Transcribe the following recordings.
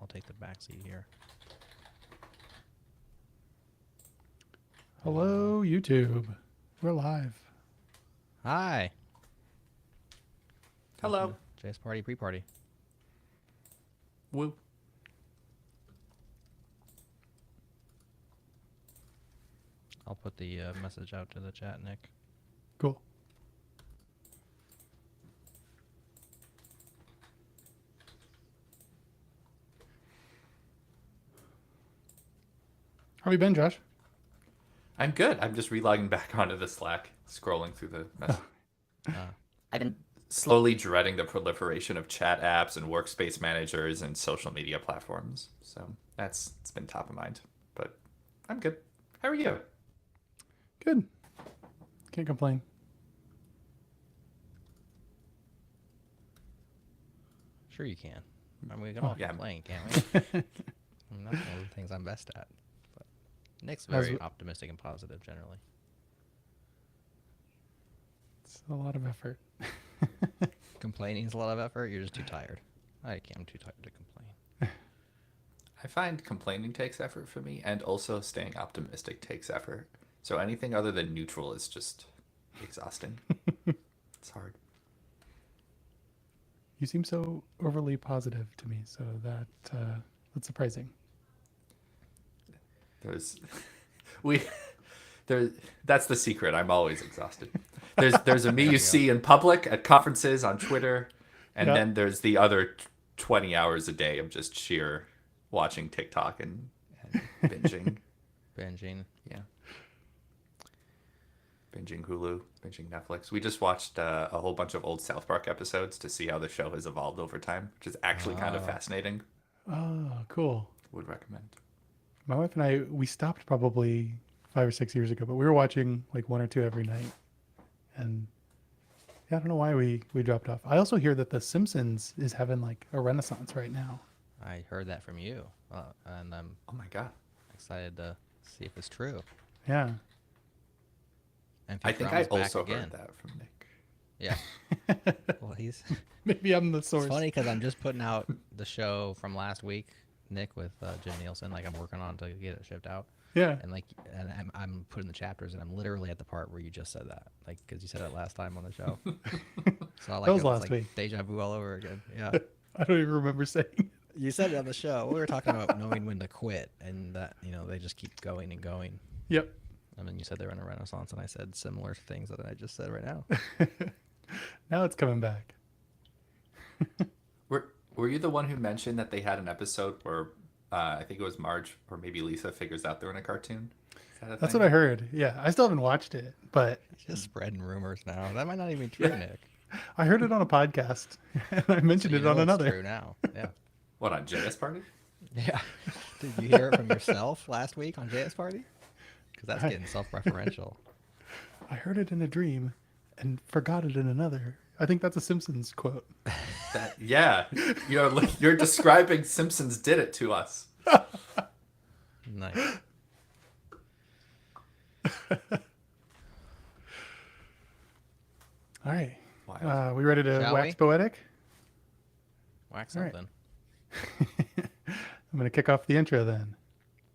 take the back seat here. Hello, YouTube. We're live. Hi. Hello. JS Party pre-party. Woo. I'll put the message out to the chat, Nick. Cool. How have you been, Josh? I'm good. I'm just relogging back onto the Slack, scrolling through the message. I've been slowly dreading the proliferation of chat apps and workspace managers and social media platforms. So it's been top of mind. But I'm good. How are you? Good. Can't complain. Sure you can. I mean, we can all yeah. complain, can't we? I mean, that's one of the things I'm best at. But Nick's very optimistic and positive generally. It's a lot of effort. Complaining is a lot of effort. You're just too tired. I'm too tired to complain. I find complaining takes effort for me, and also staying optimistic takes effort. So anything other than neutral is just exhausting. It's hard. You seem so overly positive to me, so that's surprising. That's the secret. I'm always exhausted. There's a me you see in public at conferences on Twitter, and then there's the other 20 hours a day of just sheer watching TikTok and binging. Binging. Yeah. Binging Hulu, binging Netflix. We just watched a whole bunch of old South Park episodes to see how the show has evolved over time, which is actually kind of fascinating. Oh, cool. Would recommend. My wife and I, we stopped probably 5 or 6 years ago, but we were watching like one or two every night. And yeah, I don't know why we dropped off. I also hear that The Simpsons is having like a renaissance right now. I heard that from you, and I'm Oh my god. excited to see if it's true. Yeah. And I think I also heard that from Nick. Yeah. Well, he's Maybe I'm the source. It's funny because I'm just putting out the show from last week, Nick, with Jim Nielsen. Like I'm working on to get it shipped out. Yeah. And I'm putting the chapters, and I'm literally at the part where you just said that, like because you said it last time on the show. So That was last week. Deja vu all over again. Yeah. I don't even remember saying it. You said it on the show. We were talking about knowing when to quit, and that they just keep going and going. Yep. And then you said they're in a renaissance, and I said similar things that I just said right now. Now it's coming back. Were you the one who mentioned that they had an episode where I think it was Marge or maybe Lisa figures out they're in a cartoon? That's what I heard. Yeah, I still haven't watched it, but just spreading rumors now. That might not even be true, Nick. I heard it on a podcast, and I mentioned it on another. It's true now. Yeah. What, on JS Party? Yeah. Did you hear it from yourself last week on JS Party? Because that's getting self-referential. I heard it in a dream and forgot it in another. I think that's a Simpsons quote. Yeah. You're describing Simpsons did it to us. Nice. All right. We ready to wax poetic? Wax something. Right. I'm going to kick off the intro then.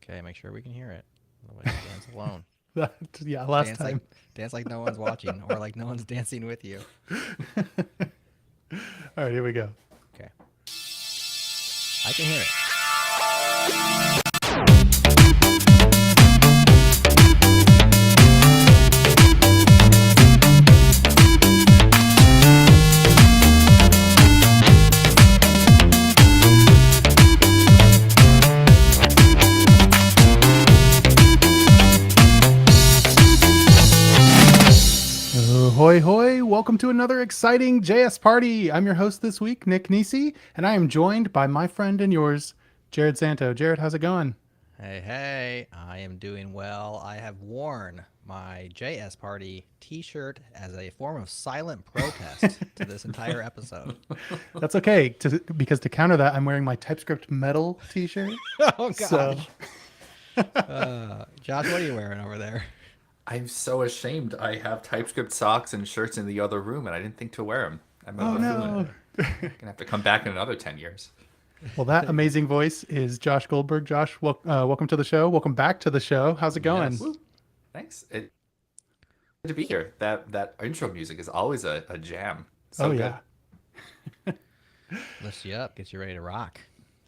Okay, make sure we can hear it. Otherwise, you dance alone. Yeah, last time. Dance like no one's watching, or like no one's dancing with you. All right, here we go. Okay. I can hear it. Hoy hoy, welcome to another exciting JS Party. I'm your host this week, Nick Nisi, and I am joined by my friend and yours, Jerod Santo. Jerod, how's it going? Hey, I am doing well. I have worn my JS Party t-shirt as a form of silent protest to this entire episode. That's okay, because to counter that, I'm wearing my TypeScript metal t-shirt. Oh, gosh. So... Josh, what are you wearing over there? I'm so ashamed. I have TypeScript socks and shirts in the other room, and I didn't think to wear them. I'm no. gonna have to come back in another 10 years. Well, that amazing voice is Josh Goldberg. Josh, welcome to the show. Welcome back to the show. How's it going? Yes. Woo. Thanks. Good to be here. That intro music is always a jam. So Oh, good. yeah. Lifts you up, gets you ready to rock.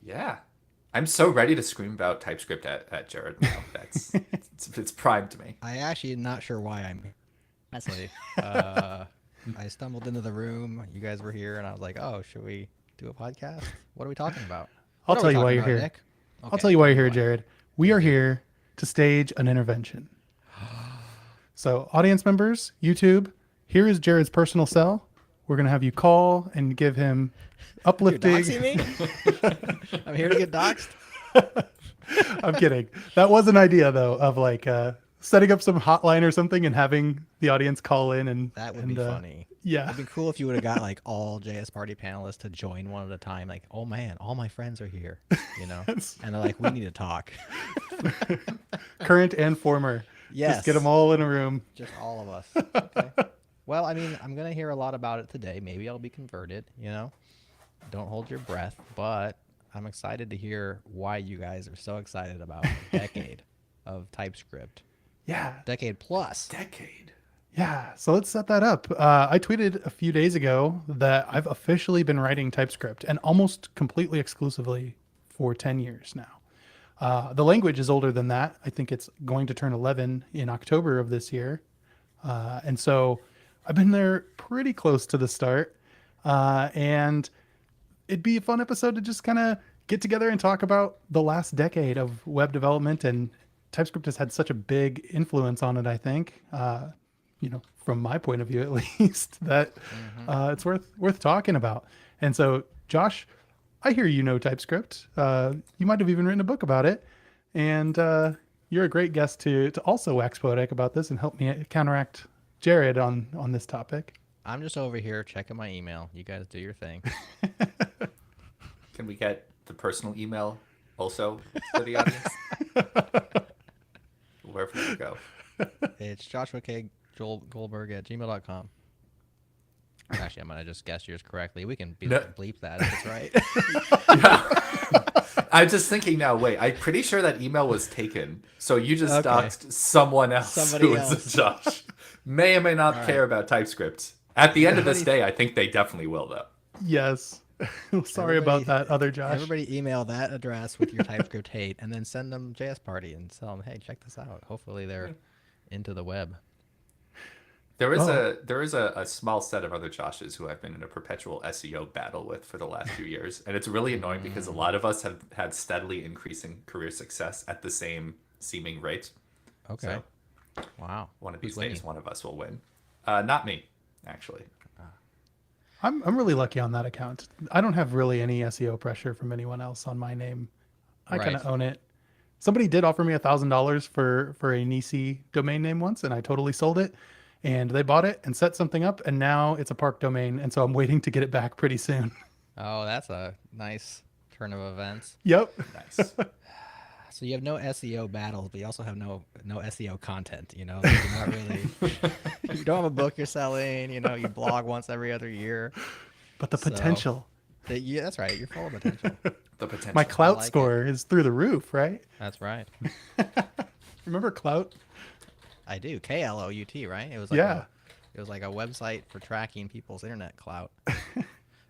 Yeah. I'm so ready to scream about TypeScript at Jerod now. It's primed to me. I actually am not sure why I'm here. Honestly, I stumbled into the room. You guys were here, and I was like, "Oh, should we do a podcast? What are we talking about?" I'll What are tell we you why talking you're about, here. Nick? I'll Okay, tell you why you're here, why. Jared. We are here to stage an intervention. So, audience members, YouTube, here is Jared's personal cell. We're going to have you call and give him You're uplifting. doxing me? I'm here to get doxed. I'm kidding. That was an idea, though, of like setting up some hotline or something and having the audience call in. And That would be funny. Yeah. It'd be cool if you would have got like all JS Party panelists to join one at a time. Like, oh man, all my friends are here, you know? And they're like, we need to talk. Current and former. Yes. Just get them all in a room. Just all of us. Okay. Well, I mean, I'm going to hear a lot about it today. Maybe I'll be converted, you know? Don't hold your breath, but I'm excited to hear why you guys are so excited about a decade of TypeScript. Yeah. Decade plus. Decade. Yeah, so let's set that up. I tweeted a few days ago that I've officially been writing TypeScript and almost completely exclusively for 10 years now. The language is older than that. I think it's going to turn 11 in October of this year. And so I've been there pretty close to the start. And it'd be a fun episode to just kind of get together and talk about the last decade of web development. And TypeScript has had such a big influence on it, I think. You know, from my point of view at least, that it's worth talking about. And so, Josh, I hear you know TypeScript. You might have even written a book about it, and you're a great guest to also wax poetic about this and help me counteract Jerod on this topic. I'm just over here checking my email. You guys do your thing. Can we get the personal email also for the audience? Wherever you go. It's Joshua K. Goldberg at gmail.com. Actually, I might have just guessed yours correctly. We can bleep that if it's right. Yeah. I'm just thinking now, wait, I'm pretty sure that email was taken. So you just doxed someone else Somebody who else. is Josh. May or may not care about TypeScript. At the end of this day, I think they definitely will, though. Yes. Sorry about that, other Josh. Everybody email that address with your TypeScript hate and then send them JS Party and tell them, hey, check this out. Hopefully they're into the web. There is a small set of other Joshes who I've been in a perpetual SEO battle with for the last few years, and it's really annoying because a lot of us have had steadily increasing career success at the same seeming rate. Okay. So Wow. one of these Who's winning? days, one of us will win. Not me, actually. I'm really lucky on that account. I don't have really any SEO pressure from anyone else on my name. I kind of Right. own it. Somebody did offer me $1,000 for a Nisi domain name once, and I totally sold it. And they bought it and set something up, and now it's a park domain, and so I'm waiting to get it back pretty soon. Oh, that's a nice turn of events. Yep. Nice. So you have no SEO battles, but you also have no SEO content. You know, like you're not really. You don't have a book you're selling. You know, you blog once every other year. But the potential. Yeah, that's right. You're full of potential. The potential. My Clout like score is through the roof, right? That's right. Remember Clout? I do. KLOUT, right? It was like Yeah. it was like a website for tracking people's internet clout.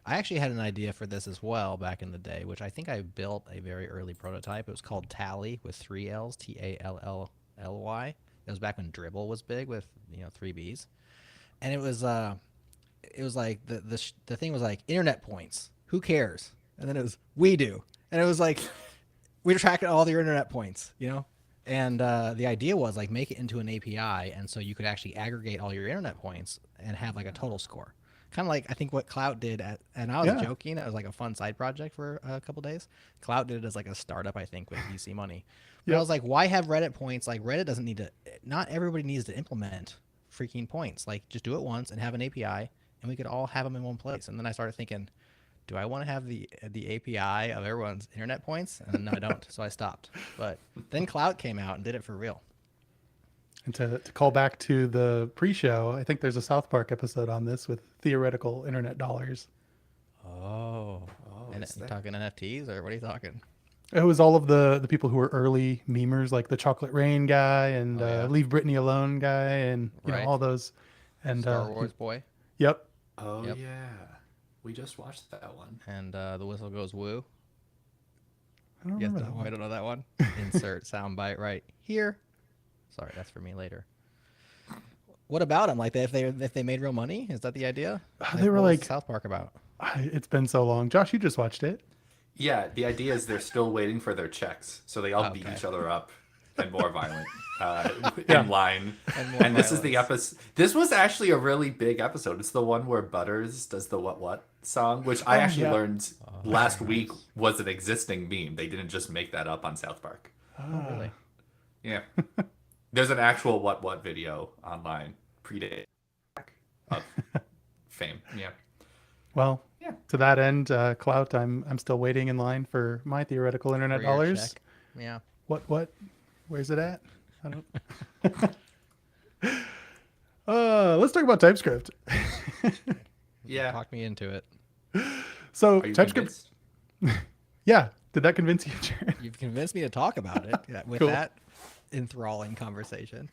I actually had an idea for this as well back in the day, which I think I built a very early prototype. It was called Tally with 3 L's, Tallly. It was back when Dribble was big with 3 B's, and it was like the thing was like internet points. Who cares? And then it was we do, and it was like we track all your internet points, And the idea was like make it into an API, and so you could actually aggregate all your internet points and have like a total score. Kind of like I think what Clout did, and I was joking. It was like a fun side project for a couple days. Clout did it as like a startup, I think, with VC money. But I was like, why have Reddit points? Like Reddit doesn't need to. Not everybody needs to implement freaking points. Like just do it once and have an API, and we could all have them in one place. And then I started thinking, do I want to have the API of everyone's internet points? And no, I don't. So I stopped. But then Clout came out and did it for real. And to call back to the pre-show, I think there's a South Park episode on this with theoretical internet dollars. Oh. And is you that? talking NFTs or what are you talking? It was all of the people who were early memers, like the Chocolate Rain guy and Oh, yeah. Leave Britney Alone guy, and Right. all those. And Star Wars boy. yep, Oh Yep. yeah, we just watched that one. And the whistle goes woo. I don't Yes, remember no, that I one. don't know that one. Insert soundbite right here. Sorry, that's for me later. What about them? Like, if they made real money, is that the idea? They were what was like, South Park about? It's been so long. Josh, you just watched it. Yeah, the idea is they're still waiting for their checks, so they all beat Okay. each other up and more violent Yeah. in line. And more And this is the violence. episode. This was actually a really big episode. It's the one where Butters does the what song, which I actually yeah. learned last week was an existing meme. They didn't just make that up on South Park. Oh, really? Yeah, there's an actual what video online predate of fame. Yeah. Well, Yeah. to that end, Clout, I'm still waiting in line for my theoretical internet For your dollars. check. Yeah. What? Where's it at? I don't. Let's talk about TypeScript. Yeah. Talk me into it. So Are you TypeScript. convinced? Yeah. Did that convince you, Jared? You've convinced me to talk about it with Cool. that enthralling conversation.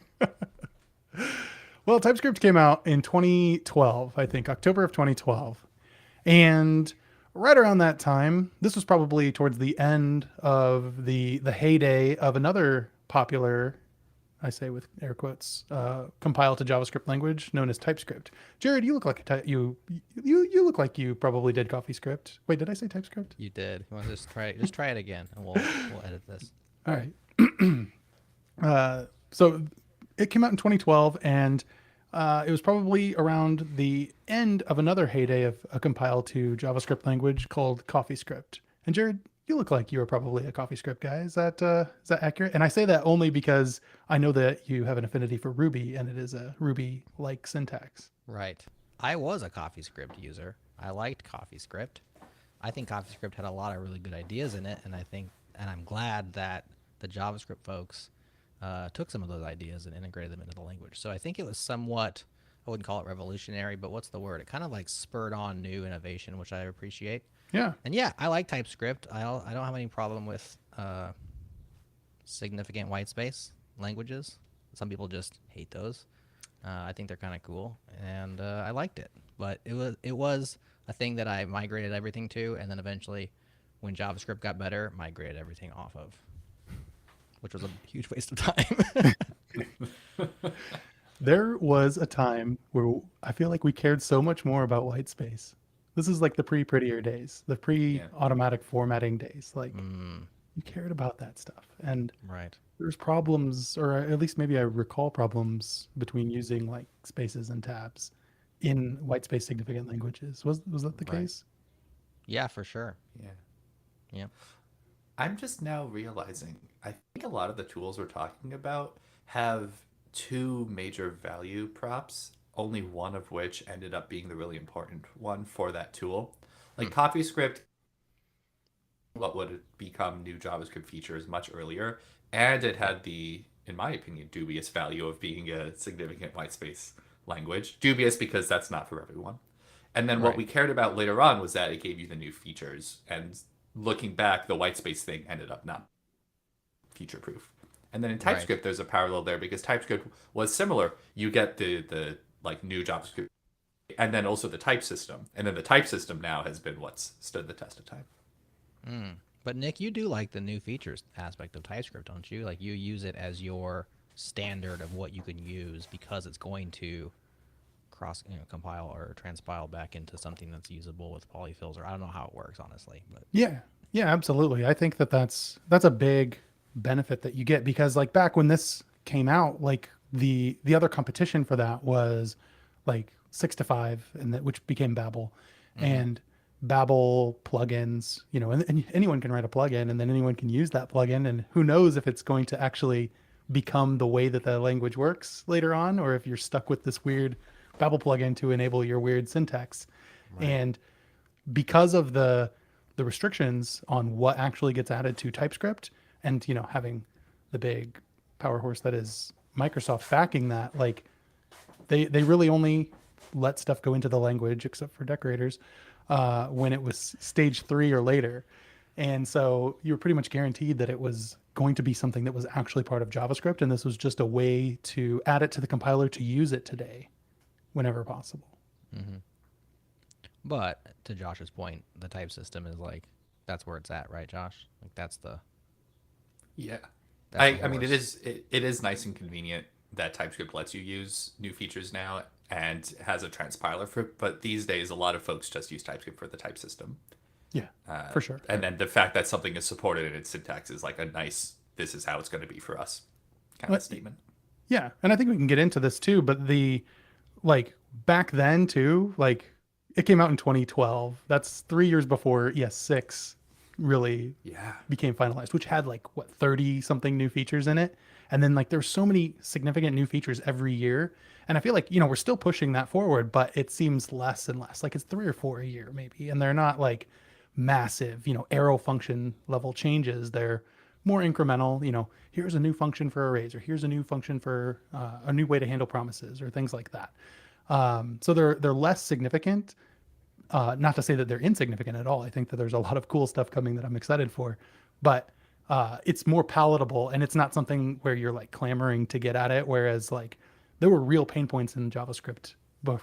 Well, TypeScript came out in 2012, I think, October of 2012. And right around that time, this was probably towards the end of the heyday of another popular, I say with air quotes, compile to JavaScript language known as TypeScript. Jared, you look like you look like you probably did CoffeeScript. Wait, did I say TypeScript? You did. You want to just try it? Just try it again, and we'll edit this. All right. So it came out in 2012, and it was probably around the end of another heyday of a compile to JavaScript language called CoffeeScript. And Jared, you look like you were probably a CoffeeScript guy. Is that accurate? And I say that only because I know that you have an affinity for Ruby, and it is a Ruby-like syntax. Right. I was a CoffeeScript user. I liked CoffeeScript. I think CoffeeScript had a lot of really good ideas in it, and I'm glad that the JavaScript folks took some of those ideas and integrated them into the language. So I think it was somewhat, I wouldn't call it revolutionary, but what's the word? It kind of like spurred on new innovation, which I appreciate. Yeah. And yeah, I like TypeScript. I don't have any problem with significant white space languages. Some people just hate those. I think they're kind of cool, and I liked it. But it was a thing that I migrated everything to, and then eventually, when JavaScript got better, migrated everything off of, which was a huge waste of time. There was a time where I feel like we cared so much more about white space. This is like the pre-prettier days, the pre-automatic formatting days. Like you cared about that stuff. And Right. there's problems, or at least maybe I recall problems between using like spaces and tabs in white space significant languages. Was that the Right. case? Yeah, for sure. Yeah. Yeah. I'm just now realizing I think a lot of the tools we're talking about have two major value props, only one of which ended up being the really important one for that tool. Like CoffeeScript, what would become new JavaScript features much earlier, and it had the, in my opinion, dubious value of being a significant whitespace language. Dubious because that's not for everyone. And then what Right. we cared about later on was that it gave you the new features. And looking back, the whitespace thing ended up not feature proof. And then in TypeScript, there's a parallel there because TypeScript was similar. You get the like new JavaScript, and then also the type system. And then the type system now has been what's stood the test of time. But Nick, you do like the new features aspect of TypeScript, don't you? Like you use it as your standard of what you can use because it's going to compile or transpile back into something that's usable with polyfills, or I don't know how it works honestly, but Yeah, absolutely. I think that's a big benefit that you get because like back when this came out, like the other competition for that was like 6 to 5, and that which became Babel, and Babel plugins. And anyone can write a plugin, and then anyone can use that plugin, and who knows if it's going to actually become the way that the language works later on, or if you're stuck with this weird Babel plugin to enable your weird syntax. And because of the restrictions on what actually gets added to TypeScript, and having the big power horse that is Microsoft backing that, like they really only let stuff go into the language except for decorators when it was stage 3 or later. And so you were pretty much guaranteed that it was going to be something that was actually part of JavaScript. And this was just a way to add it to the compiler to use it today whenever possible. But to Josh's point, the type system is like, that's where it's at, right, Josh? Like that's the Yeah. that's the I mean, horse. it is nice and convenient that TypeScript lets you use new features now and has a transpiler for it. But these days, a lot of folks just use TypeScript for the type system. Yeah, for sure. And then the fact that something is supported in its syntax is like a nice, this is how it's going to be for us kind of statement. Yeah, and I think we can get into this too, but the like back then too, like it came out in 2012. That's 3 years before ES6 really Yeah. became finalized, which had like what 30 something new features in it. And then like there's so many significant new features every year. And I feel like, we're still pushing that forward, but it seems less and less. Like it's 3 or 4 a year maybe. And they're not like massive, arrow function level changes. They're more incremental, here's a new function for arrays, or here's a new function for a new way to handle promises, or things like that. So they're less significant. Not to say that they're insignificant at all. I think that there's a lot of cool stuff coming that I'm excited for, but it's more palatable, and it's not something where you're like clamoring to get at it. Whereas like there were real pain points in JavaScript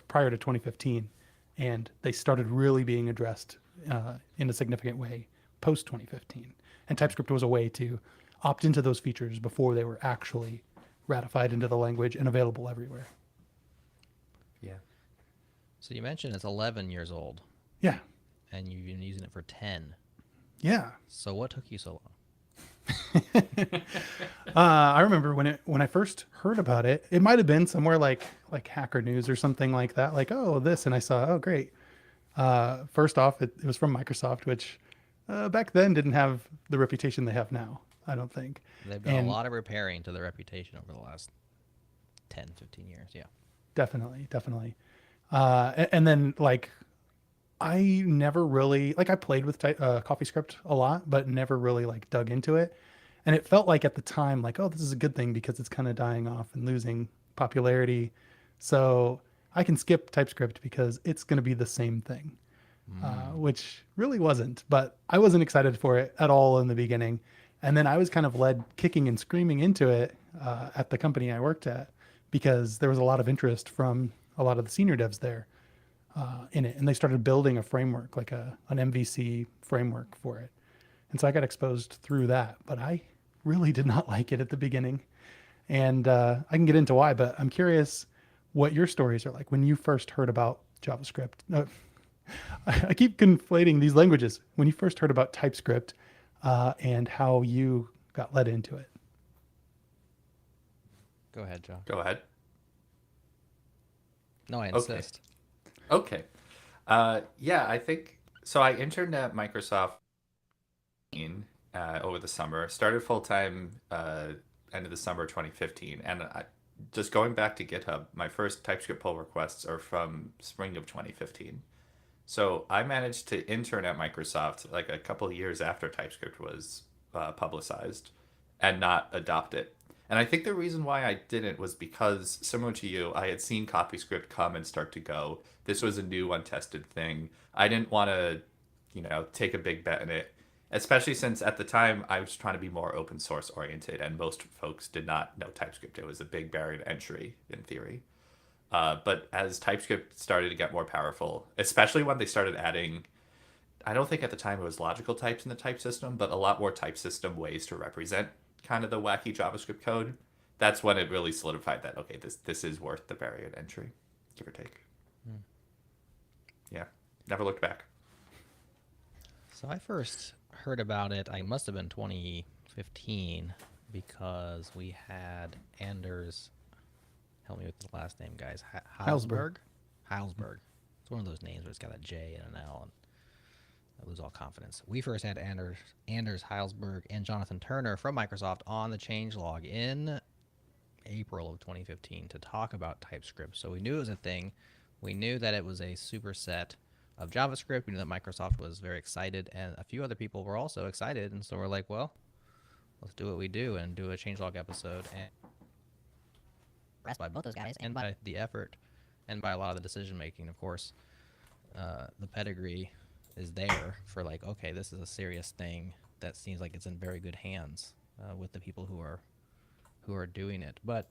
prior to 2015, and they started really being addressed in a significant way post 2015. And TypeScript was a way to opt into those features before they were actually ratified into the language and available everywhere. Yeah. So you mentioned it's 11 years old, Yeah. and you've been using it for 10. Yeah. So what took you so long? I remember when I first heard about it, it might have been somewhere like Hacker News or something like that. Like, oh, this, and I saw, oh, great. First off, it was from Microsoft, which back then didn't have the reputation they have now, I don't think. They've done And a lot of repairing to their reputation over the last 10, 15 years. Yeah. definitely, definitely. And then like I never really like I played with CoffeeScript a lot, but never really like dug into it. And it felt like at the time, like, oh, this is a good thing because it's kind of dying off and losing popularity. So I can skip TypeScript because it's going to be the same thing, which really wasn't. But I wasn't excited for it at all in the beginning. And then I was kind of led kicking and screaming into it at the company I worked at because there was a lot of interest from a lot of the senior devs there in it. And they started building a framework, like an MVC framework for it. And so I got exposed through that, but I really did not like it at the beginning. And I can get into why, but I'm curious what your stories are like when you first heard about JavaScript. I keep conflating these languages. When you first heard about TypeScript and how you got led into it. Go ahead, John. Go ahead. No, I Okay. insist. Okay. Yeah, I think so. I interned at Microsoft over the summer. Started full time end of the summer 2015, and just going back to GitHub, my first TypeScript pull requests are from spring of 2015. So I managed to intern at Microsoft like a couple of years after TypeScript was publicized, and not adopt it. And I think the reason why I didn't was because, similar to you, I had seen CopyScript come and start to go. This was a new, untested thing. I didn't want to, take a big bet in it, especially since at the time I was trying to be more open source oriented, and most folks did not know TypeScript. It was a big barrier to entry in theory. But as TypeScript started to get more powerful, especially when they started adding, I don't think at the time it was logical types in the type system, but a lot more type system ways to represent kind of the wacky JavaScript code. That's when it really solidified that, okay, this is worth the barrier to entry, give or take. Yeah, never looked back. So I first heard about it, I must have been 2015, because we had Anders, help me with the last name, guys, Heilsberg. Heilsberg. It's one of those names where it's got a J and an L, and I lose all confidence. We first had Anders Heilsberg and Jonathan Turner from Microsoft on the changelog in April of 2015 to talk about TypeScript. So we knew it was a thing. We knew that it was a superset of JavaScript. We knew that Microsoft was very excited, and a few other people were also excited. And so we're like, well, let's do what we do and do a changelog episode. And impressed by both those guys and by the effort and by a lot of the decision making, of course. The pedigree is there for like, okay, this is a serious thing that seems like it's in very good hands with the people who are doing it. But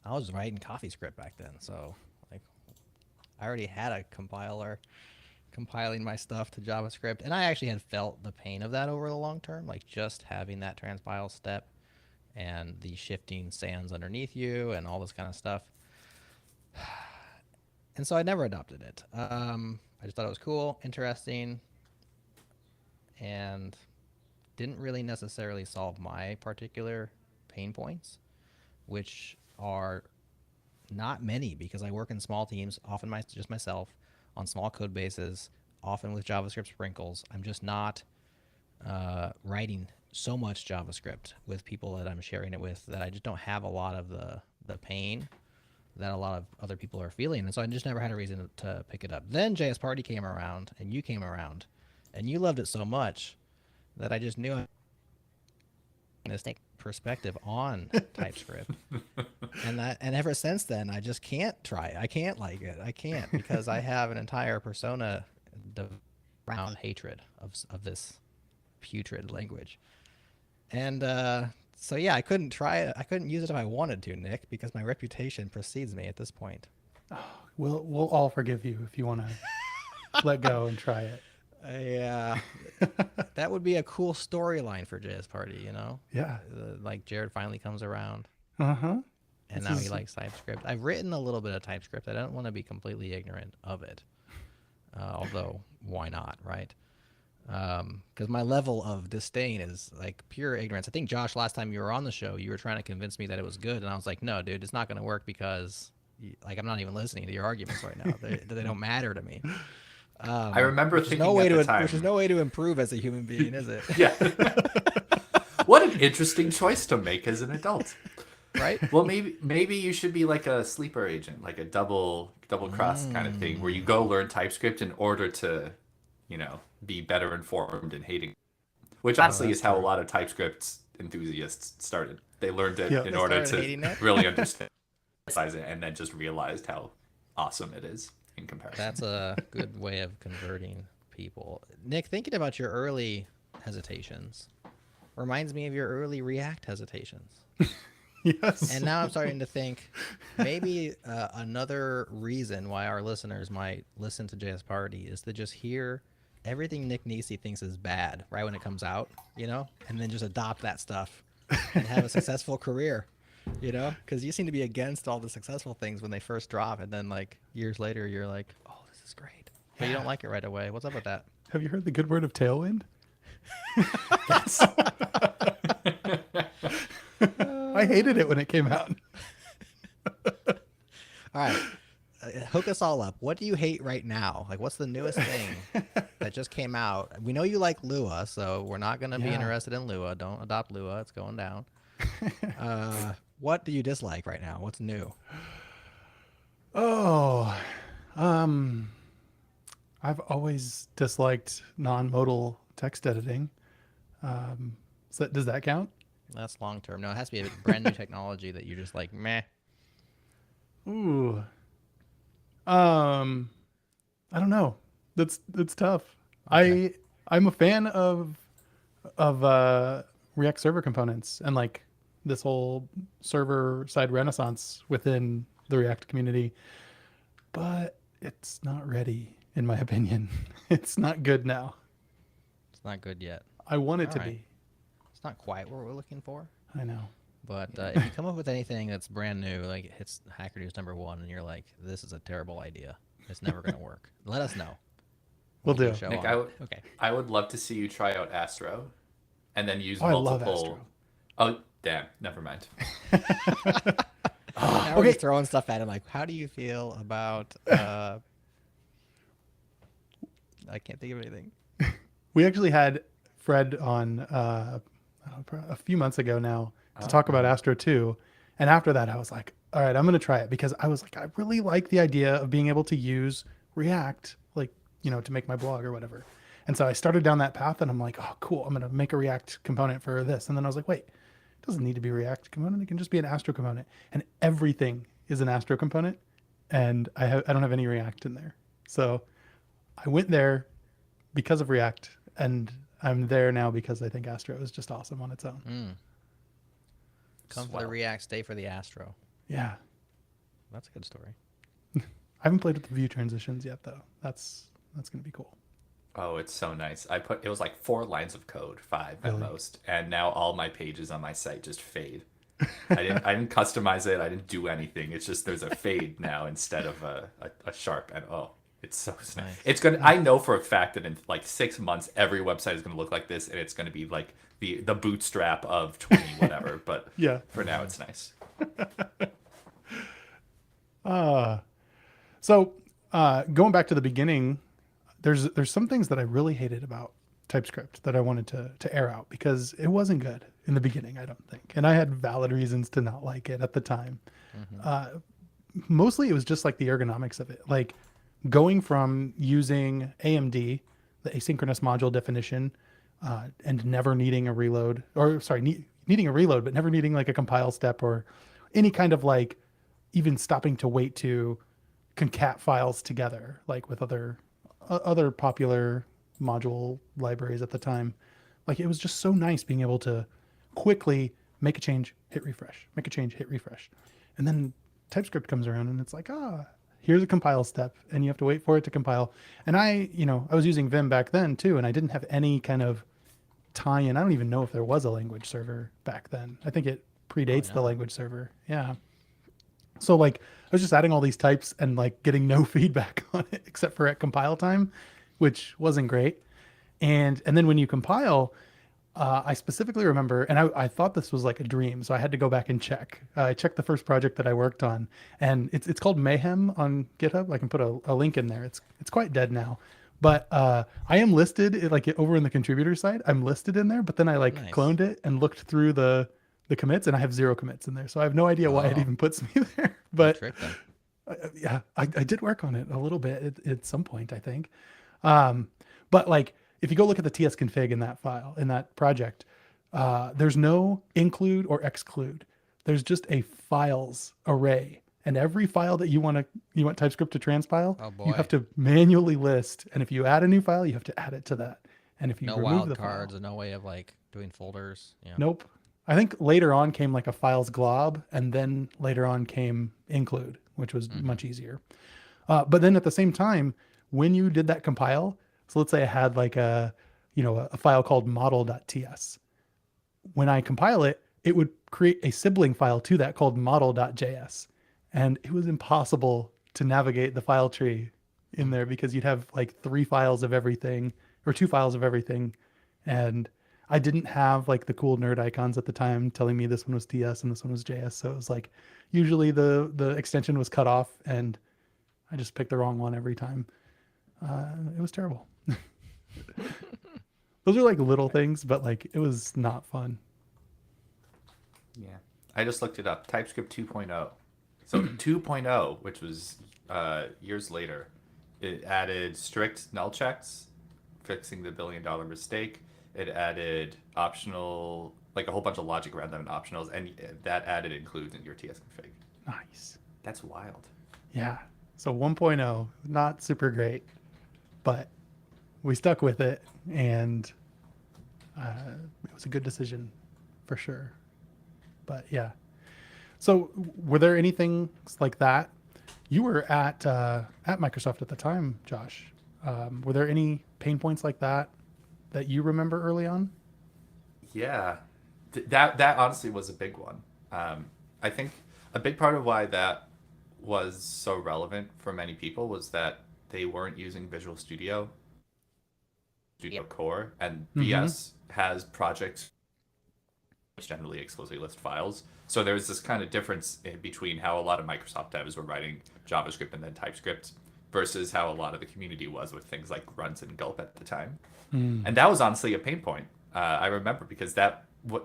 I was writing CoffeeScript back then, so like I already had a compiler compiling my stuff to JavaScript, and I actually had felt the pain of that over the long term, like just having that transpile step and the shifting sands underneath you and all this kind of stuff. And so I never adopted it. I just thought it was cool, interesting, and didn't really necessarily solve my particular pain points, which are not many because I work in small teams, often just myself, on small code bases, often with JavaScript sprinkles. I'm just not writing so much JavaScript with people that I'm sharing it with that I just don't have a lot of the pain that a lot of other people are feeling. And so I just never had a reason to pick it up. Then JS Party came around, and you came around, and you loved it so much that I just knew I was taking perspective on TypeScript. And ever since then, I just can't try it. I can't like it. I can't because I have an entire persona around hatred of this putrid language. And so yeah, I couldn't try it. I couldn't use it if I wanted to, Nick, because my reputation precedes me at this point. Oh, we'll all forgive you if you want to let go and try it. Yeah, that would be a cool storyline for JS Party, you know? Yeah. Like Jerod finally comes around. Uh-huh. And now he likes TypeScript. I've written a little bit of TypeScript. I don't want to be completely ignorant of it. Although, why not, right? Because my level of disdain is like pure ignorance. I think, Josh, last time you were on the show, you were trying to convince me that it was good. And I was like, no, dude, it's not going to work because like I'm not even listening to your arguments right now. They don't matter to me. I remember thinking no way at the to, time. which is no way to improve as a human being, is it? Yeah. What an interesting choice to make as an adult. Right? Well, maybe you should be like a sleeper agent, like a double cross kind of thing, where you go learn TypeScript in order to, be better informed and hating, which honestly is how a lot of TypeScript enthusiasts started. They learned it in order to really understand it, and then just realized how awesome it is in comparison. That's a good way of converting people. Nick, thinking about your early hesitations reminds me of your early React hesitations. Yes. And now I'm starting to think maybe another reason why our listeners might listen to JS Party is to just hear everything Nick Nisi thinks is bad right when it comes out, and then just adopt that stuff and have a successful career, because you seem to be against all the successful things when they first drop. And then like years later, you're like, oh, this is great. But you don't like it right away. What's up with that? Have you heard the good word of Tailwind? Yes. I hated it when it came out. All right. Hook us all up. What do you hate right now? Like, what's the newest thing that just came out? We know you like Lua, so we're not going to be interested in Lua. Don't adopt Lua. It's going down. What do you dislike right now? What's new? Oh, I've always disliked non-modal text editing. So does that count? That's long term. No, it has to be a brand new technology that you're just like, meh. Ooh. I don't know. That's tough. Okay. I'm a fan of React server components and like this whole server side renaissance within the React community, but it's not ready in my opinion. It's not good now. It's not good yet. I want it to be. It's not quite what we're looking for. I know. But if you come up with anything that's brand new, like it hits Hacker News #1, and you're like, this is a terrible idea, it's never going to work, let us know. We'll do. Nick, I would love to see you try out Astro and then use multiple. I love Astro. Oh, damn. Never mind. Now we're just throwing stuff at him. Like, how do you feel about... I can't think of anything. We actually had Fred on a few months ago now to talk about Astro 2. And after that, I was like, all right, I'm going to try it because I was like, I really like the idea of being able to use React, like, to make my blog or whatever. And so I started down that path and I'm like, oh, cool. I'm going to make a React component for this. And then I was like, wait, it doesn't need to be a React component. It can just be an Astro component. And everything is an Astro component. And I don't have any React in there. So I went there, because of React, and I'm there now because I think Astro is just awesome on its own. Come for Swell. the React, stay for the Astro. Yeah. That's a good story. I haven't played with the view transitions yet, though. That's going to be cool. Oh, it's so nice. It was like 4 lines of code, 5 at Really? most, and now all my pages on my site just fade. I didn't customize it. I didn't do anything. It's just there's a fade now instead of a sharp, and it's so nice. Nice. It's gonna. I know for a fact that in like 6 months, every website is gonna look like this, and it's gonna be like the bootstrap of 20 whatever. But Yeah. for now, it's nice. So going back to the beginning, there's some things that I really hated about TypeScript that I wanted to air out because it wasn't good in the beginning, I don't think. And I had valid reasons to not like it at the time. Mostly it was just like the ergonomics of it. Like going from using AMD, the asynchronous module definition, and never needing a reload, or sorry, needing a reload, but never needing like a compile step or any kind of like even stopping to wait to concat files together, like with other popular module libraries at the time. Like it was just so nice being able to quickly make a change, hit refresh, make a change, hit refresh. And then TypeScript comes around and it's like, here's a compile step and you have to wait for it to compile. And I was using Vim back then too, and I didn't have any kind of tie-in. I don't even know if there was a language server back then. I think it predates the language server. Yeah. So like I was just adding all these types and like getting no feedback on it except for at compile time, which wasn't great. And then when you compile, I specifically remember, and I thought this was like a dream, so I had to go back and check. I checked the first project that I worked on, and it's called Mayhem on GitHub. I can put a link in there. It's quite dead now, but I am listed like over in the contributor side. I'm listed in there, but then I like Nice. cloned it and looked through the commits, and I have 0 commits in there. So I have no idea why it even puts me there. But Trick them. yeah, I did work on it a little bit at some point, I think. But like, if you go look at the TS config in that file, in that project, there's no include or exclude. There's just a files array. And every file that you want TypeScript to transpile, you have to manually list. And if you add a new file, you have to add it to that. And if you No remove the wildcards file, and no way of like doing folders. Yeah. nope. I think later on came like a files glob, and then later on came include, which was much easier. But then at the same time, when you did that compile, so let's say I had like a file called model.ts. When I compile it, it would create a sibling file to that called model.js. And it was impossible to navigate the file tree in there because you'd have like 3 files of everything or 2 files of everything. And I didn't have like the cool nerd icons at the time telling me this one was TS and this one was JS. So it was like usually the extension was cut off and I just picked the wrong one every time. It was terrible. Those are like little things, but like it was not fun. Yeah. I just looked it up. TypeScript 2.0. So 2.0, which was years later, it added strict null checks, fixing the $1 billion mistake. It added optional, like a whole bunch of logic around them and optionals, and that added includes in your TS config. Nice. That's wild. Yeah. So 1.0, not super great, but we stuck with it, and it was a good decision for sure. But yeah. So were there anything like that? You were at Microsoft at the time, Josh. Were there any pain points like that you remember early on? Yeah, that honestly was a big one. I think a big part of why that was so relevant for many people was that they weren't using Visual Studio Core, and VS has projects which generally explicitly list files. So there was this kind of difference in between how a lot of Microsoft devs were writing JavaScript and then TypeScript versus how a lot of the community was with things like grunts and gulp at the time. And that was honestly a pain point. I remember because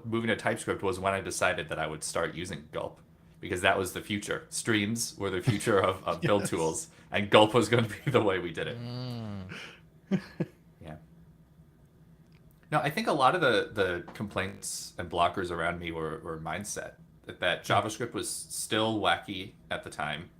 moving to TypeScript was when I decided that I would start using gulp, because that was the future. Streams were the future of build tools, and gulp was going to be the way we did it. Yeah. No, I think a lot of the complaints and blockers around me were mindset. That JavaScript was still wacky at the time.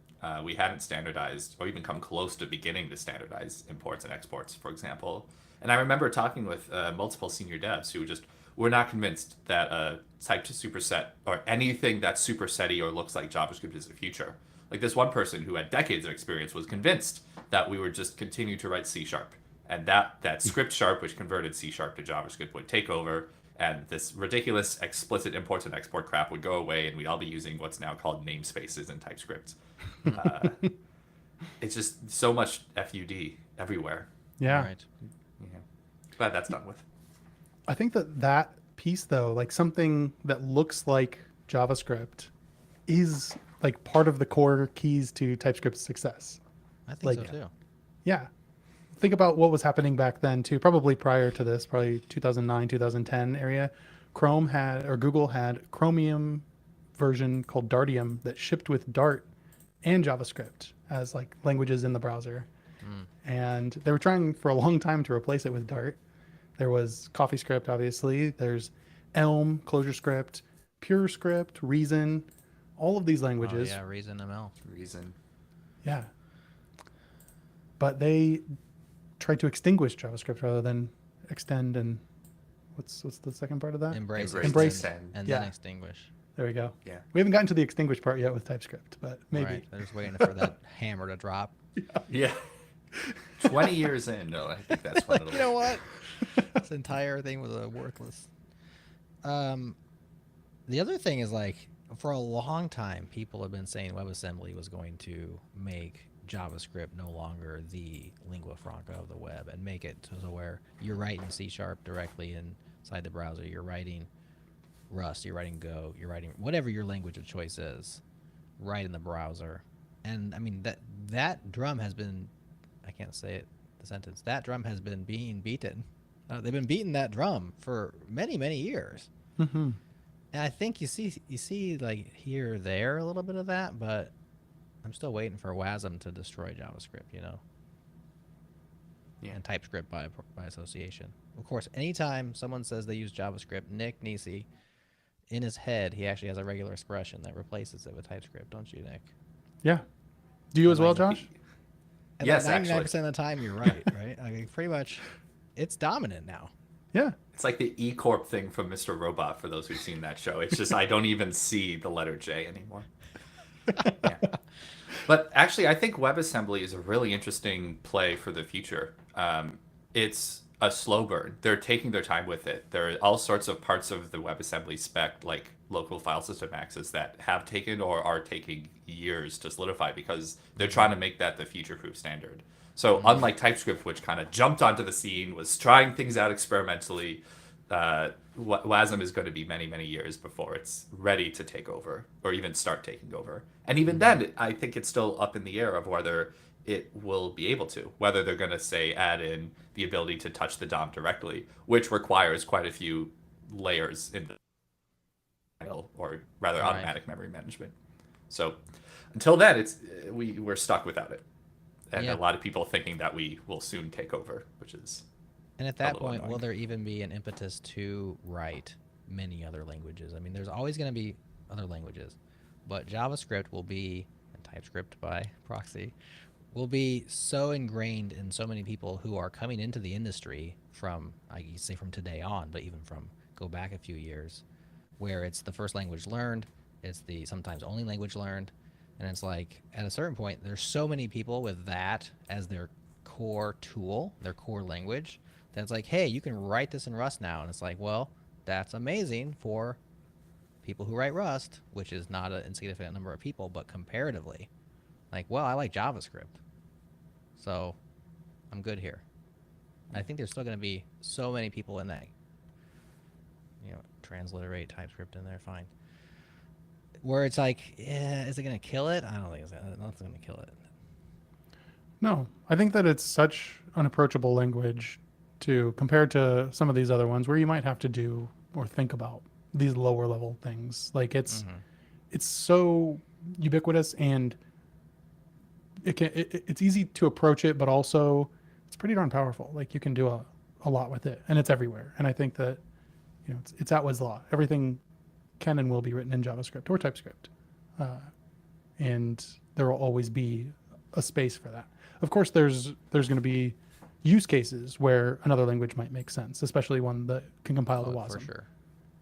We hadn't standardized or even come close to beginning to standardize imports and exports, for example. And I remember talking with multiple senior devs who just were not convinced that type to superset or anything that's superset-y or looks like JavaScript is the future. Like this one person who had decades of experience was convinced that we would just continue to write C#, and that script sharp, which converted C# to JavaScript, would take over, and this ridiculous explicit import and export crap would go away, and we'd all be using what's now called namespaces in TypeScript. It's just so much FUD everywhere. Yeah. Right. Yeah. Glad that's done with. I think that piece though, like something that looks like JavaScript is like part of the core keys to TypeScript's success. I think Like- so too. Yeah. Think about what was happening back then too, probably prior to this, probably 2009, 2010 area. Google had Chromium version called Dartium that shipped with Dart and JavaScript as like languages in the browser. And they were trying for a long time to replace it with Dart. There was CoffeeScript, obviously. There's Elm, ClojureScript, PureScript, Reason, all of these languages. Oh, yeah, Reason ML. Reason. Yeah. But they tried to extinguish JavaScript rather than extend and what's the second part of that? Embrace, Embrace. extend, and Yeah. then extinguish. There we go. Yeah. We haven't gotten to the extinguish part yet with TypeScript, but maybe. Right. They're just waiting for that hammer to drop. Yeah. 20 years in, no, I think that's when it'll. You know what? This entire thing was worthless. The other thing is like, for a long time, people have been saying WebAssembly was going to make JavaScript no longer the lingua franca of the web and make it to where you're writing C# directly inside the browser. You're writing Rust, you're writing Go, you're writing whatever your language of choice is, right in the browser. And I mean, that drum has been, I can't say it, the sentence, that drum has been being beaten. They've been beating that drum for many, many years. Mm-hmm. And I think you see like here or there a little bit of that, but I'm still waiting for WASM to destroy JavaScript, you know? Yeah. And TypeScript by association. Of course, anytime someone says they use JavaScript, Nisi, in his head, he actually has a regular expression that replaces it with TypeScript, don't you, Nick? Yeah. Do you as well, Like, Josh? And Yes, like 99% actually. of the time, you're right, right? I mean, pretty much, it's dominant now. Yeah. It's like the E Corp thing from Mr. Robot for those who've seen that show. It's just I don't even see the letter J anymore. Yeah. But actually, I think WebAssembly is a really interesting play for the future. It's a slow burn. They're taking their time with it. There are all sorts of parts of the WebAssembly spec, like local file system access, that have taken or are taking years to solidify because they're trying to make that the future-proof standard. So unlike TypeScript, which kind of jumped onto the scene, was trying things out experimentally, WASM is going to be many, many years before it's ready to take over or even start taking over. And even then, I think it's still up in the air of whether it will be able to, whether they're going to, say, add in the ability to touch the DOM directly, which requires quite a few layers in the file, or rather Right. automatic memory management. So until then, we're stuck without it. And Yeah. a lot of people thinking that we will soon take over, which is And at a that little point, will annoying. there even be an impetus to write many other languages? I mean, there's always going to be other languages, but JavaScript will be, and TypeScript by proxy, will be so ingrained in so many people who are coming into the industry from, I say from today on, but even from go back a few years, where it's the first language learned, it's the sometimes only language learned, and it's like at a certain point, there's so many people with that as their core tool, their core language, that it's like, hey, you can write this in Rust now. And it's like, well, that's amazing for people who write Rust, which is not an insignificant number of people, but comparatively, like, well, I like JavaScript, so I'm good here. I think there's still going to be so many people in that, you know, transliterate TypeScript in there, fine. Where it's like, yeah, is it going to kill it? I don't think it's going to kill it. No, I think that it's such an approachable language to compared to some of these other ones where you might have to do or think about these lower level things. Like it's so ubiquitous and it's easy to approach it, but also it's pretty darn powerful. Like you can do a lot with it, and it's everywhere. And I think that, you know, it's Atwood's law. Everything can and will be written in JavaScript or TypeScript, and there will always be a space for that. Of course, there's going to be use cases where another language might make sense, especially one that can compile to WASM. For sure.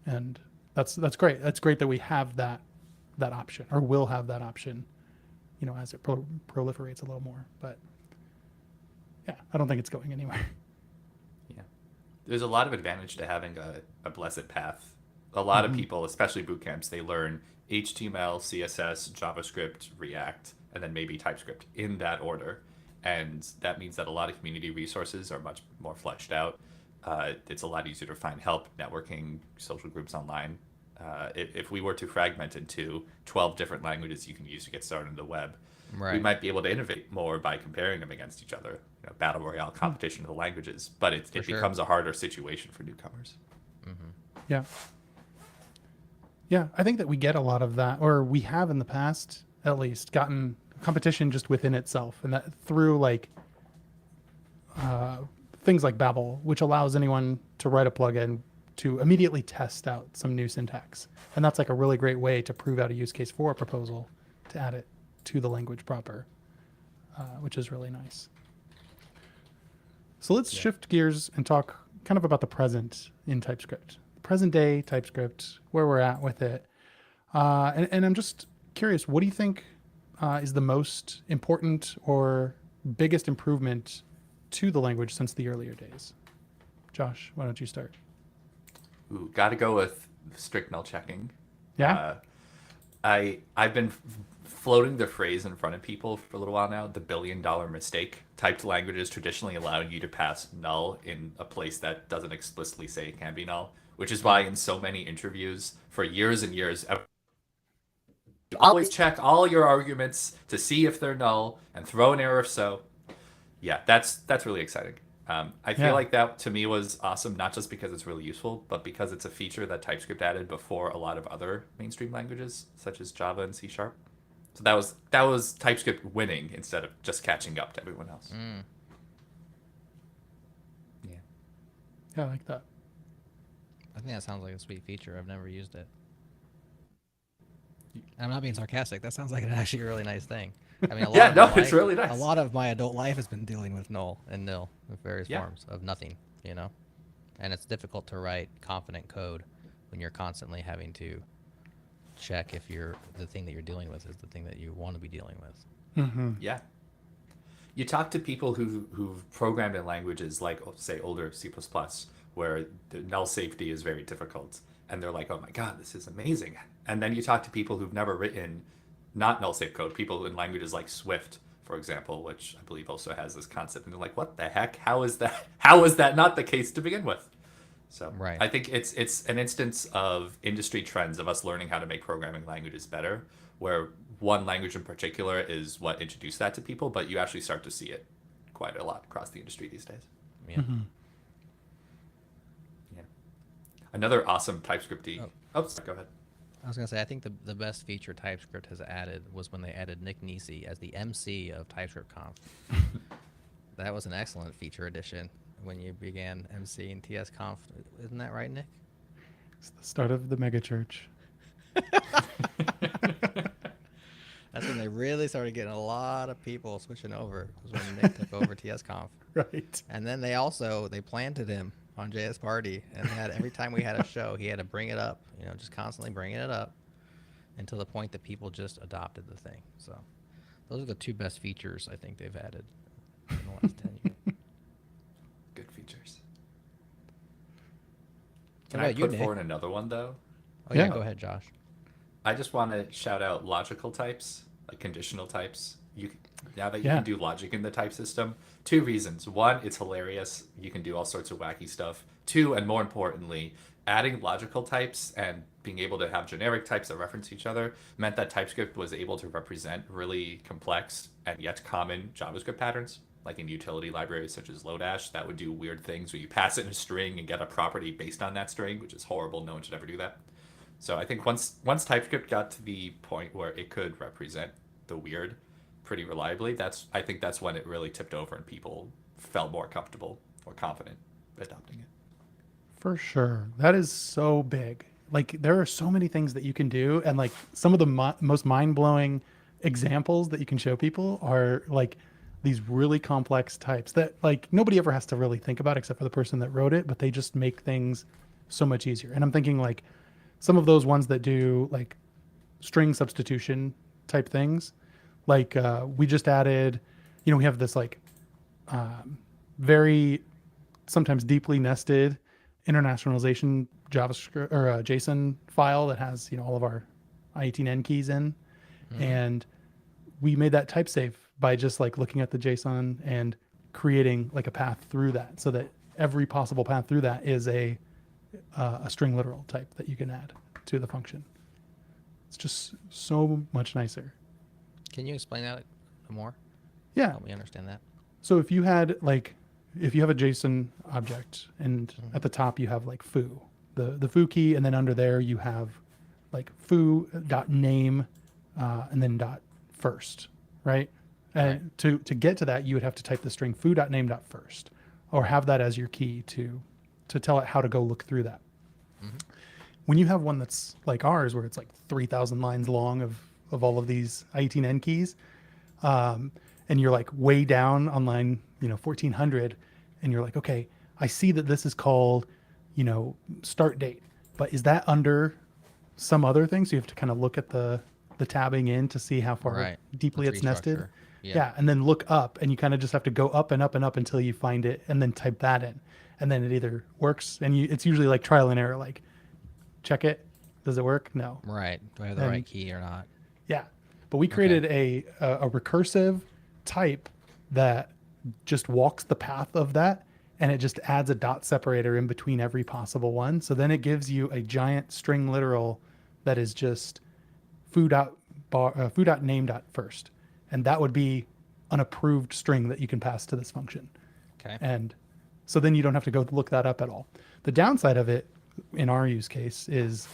And that's great. That's great that we have that option, or will have that option, as it proliferates a little more. But yeah, I don't think it's going anywhere. Yeah. There's a lot of advantage to having a blessed path. A lot of people, especially boot camps, they learn HTML, CSS, JavaScript, React, and then maybe TypeScript in that order. And that means that a lot of community resources are much more fleshed out. It's a lot easier to find help, networking, social groups online. If we were to fragment into 12 different languages you can use to get started on the web, we might be able to innovate more by comparing them against each other. Battle Royale competition of the languages, but it becomes a harder situation for newcomers. Yeah. Yeah, I think that we get a lot of that, or we have in the past, at least, gotten competition just within itself, and that through things like Babel, which allows anyone to write a plugin to immediately test out some new syntax. And that's like a really great way to prove out a use case for a proposal, to add it to the language proper, which is really nice. So let's shift gears and talk kind of about the present in TypeScript. Present day TypeScript, where we're at with it. And I'm just curious, what do you think is the most important or biggest improvement to the language since the earlier days? Josh, why don't you start? Ooh, gotta go with strict null checking. Yeah. I've been floating the phrase in front of people for a little while now, the $1 billion mistake. Typed languages traditionally allowing you to pass null in a place that doesn't explicitly say it can be null, which is why in so many interviews for years and years, you always check all your arguments to see if they're null and throw an error if so. Yeah, that's really exciting. I feel like that to me was awesome, not just because it's really useful, but because it's a feature that TypeScript added before a lot of other mainstream languages, such as Java and C#. So that was TypeScript winning instead of just catching up to everyone else. Yeah. Yeah, I like that. I think that sounds like a sweet feature. I've never used it. I'm not being sarcastic. That sounds like an actually really nice thing. I mean, it's really nice. A lot of my adult life has been dealing with null and nil in various forms of nothing, and it's difficult to write confident code when you're constantly having to check if the thing that you're dealing with is the thing that you want to be dealing with. Yeah. You talk to people who've programmed in languages like, say, older C++, where the null safety is very difficult, and they're like, oh my god, this is amazing. And then you talk to people who've never written not null safe code, people in languages like Swift, for example, which I believe also has this concept, and they're like, what the heck? How is that not the case to begin with? So I think it's an instance of industry trends of us learning how to make programming languages better, where one language in particular is what introduced that to people, but you actually start to see it quite a lot across the industry these days. Yeah. Yeah. Another awesome TypeScript-y. Oh, sorry, go ahead. I was going to say, I think the best feature TypeScript has added was when they added Nick Nisi as the MC of TypeScript Conf. That was an excellent feature addition when you began MCing TS Conf. Isn't that right, Nick? It's the start of the megachurch. That's when they really started getting a lot of people switching over. Was when Nick took over TS Conf. Right. And then they planted him on JS Party, and every time we had a show, he had to bring it up, just constantly bringing it up until the point that people just adopted the thing. So those are the two best features I think they've added in the last 10 years. Good features. Can I put forward another one, though? Oh, yeah, go ahead, Josh. I just want to shout out logical types, like conditional types. Now that you can do logic in the type system, 2 reasons. 1, it's hilarious. You can do all sorts of wacky stuff. 2, and more importantly, adding logical types and being able to have generic types that reference each other meant that TypeScript was able to represent really complex and yet common JavaScript patterns, like in utility libraries such as Lodash, that would do weird things where you pass it in a string and get a property based on that string, which is horrible. No one should ever do that. So I think once TypeScript got to the point where it could represent the weird pretty reliably, I think that's when it really tipped over and people felt more comfortable or confident adopting it. For sure. That is so big. Like, there are so many things that you can do, and like some of the most mind-blowing examples that you can show people are like these really complex types that like nobody ever has to really think about except for the person that wrote it, but they just make things so much easier. And I'm thinking like some of those ones that do like string substitution type things, like we just added, we have this like very sometimes deeply nested internationalization JavaScript or JSON file that has all of our I18N keys in, and we made that type safe by just like looking at the JSON and creating like a path through that, so that every possible path through that is a string literal type that you can add to the function. It's just so much nicer. Can you explain that more? Yeah. Help me understand that. So if you have a JSON object and at the top you have like foo, the foo key, and then under there you have like foo.name and then .first, right? And to get to that, you would have to type the string foo.name.first, or have that as your key to tell it how to go look through that. When you have one that's like ours, where it's like 3,000 lines long of all of these I18N keys, and you're like way down on line 1400, and you're like, okay, I see that this is called start date, but is that under some other thing? So you have to kind of look at the tabbing in to see how far deeply it's nested. Yeah, and then look up, and you kind of just have to go up and up and up until you find it, and then type that in, and then it either works, and it's usually like trial and error, like check it, does it work? No. Right. Do I have the right key or not? Yeah, but we created a recursive type that just walks the path of that, and it just adds a dot separator in between every possible one. So then it gives you a giant string literal that is just foo.name.first. And that would be an approved string that you can pass to this function. Okay. And so then you don't have to go look that up at all. The downside of it in our use case is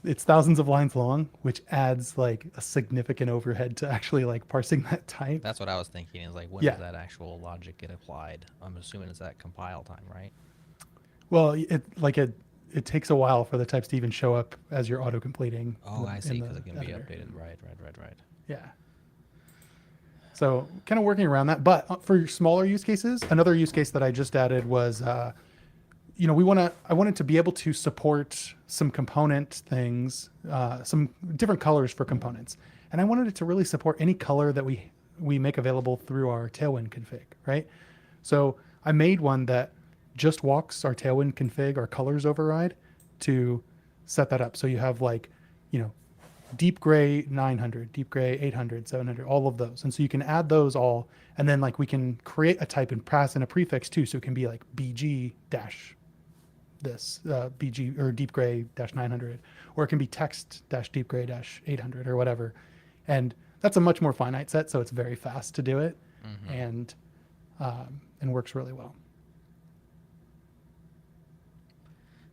it's thousands of lines long, which adds like a significant overhead to actually like parsing that type. That's what I was thinking, is like, when does that actual logic get applied? I'm assuming it's at compile time, right? Well, it takes a while for the types to even show up as you're auto completing. Oh, I see, because it can be updated. Right. Yeah. So kind of working around that. But for smaller use cases, another use case that I just added was, I wanted to be able to support some component things, some different colors for components. And I wanted it to really support any color that we make available through our Tailwind config, right? So I made one that just walks our Tailwind config, our colors override, to set that up. So you have like, deep gray 900, deep gray 800, 700, all of those. And so you can add those all, and then like we can create a type and pass in a prefix too. So it can be like BG dash this, BG or deep gray dash 900, or it can be text dash deep gray dash 800 or whatever. And that's a much more finite set. So it's very fast to do it, and works really well.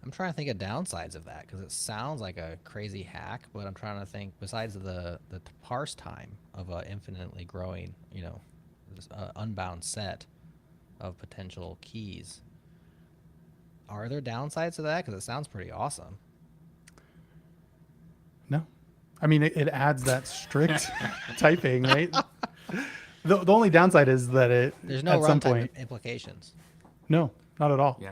I'm trying to think of downsides of that, because it sounds like a crazy hack, but I'm trying to think, besides the parse time of an infinitely growing, this, unbound set of potential keys, are there downsides to that? Because it sounds pretty awesome. No. I mean, it adds that strict typing, right? The only downside is that there's no at some runtime point, implications. No, not at all. Yeah.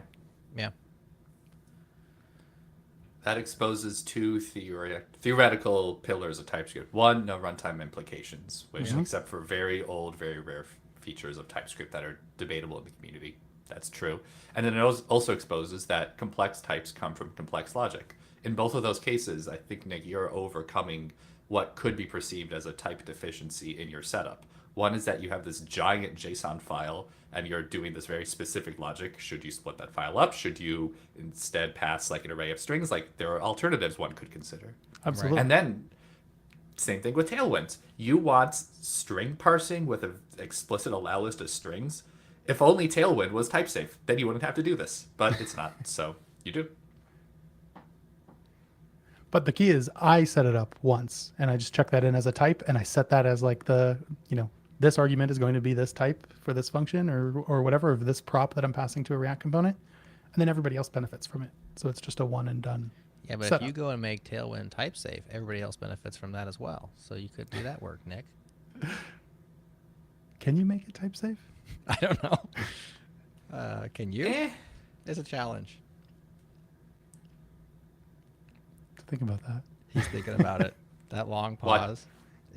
That exposes two theoretical pillars of TypeScript. One, no runtime implications, which, except for very old, very rare features of TypeScript that are debatable in the community, that's true. And then it also exposes that complex types come from complex logic. In both of those cases, I think, Nick, you're overcoming what could be perceived as a type deficiency in your setup. One is that you have this giant JSON file and you're doing this very specific logic. Should you split that file up? Should you instead pass like an array of strings? Like, there are alternatives one could consider. Absolutely. And then same thing with Tailwind. You want string parsing with an explicit allow list of strings. If only Tailwind was type safe, then you wouldn't have to do this, but it's not. So you do. But the key is I set it up once and I just check that in as a type, and I set that as like the, this argument is going to be this type for this function or whatever, of this prop that I'm passing to a React component. And then everybody else benefits from it. So it's just a one and done. Yeah, but setup. if you go and make Tailwind type safe, everybody else benefits from that as well. So you could do that work, Nick. Can you make it type safe? I don't know. Can you? Eh. It's a challenge. Think about that. He's thinking about it. That long What? pause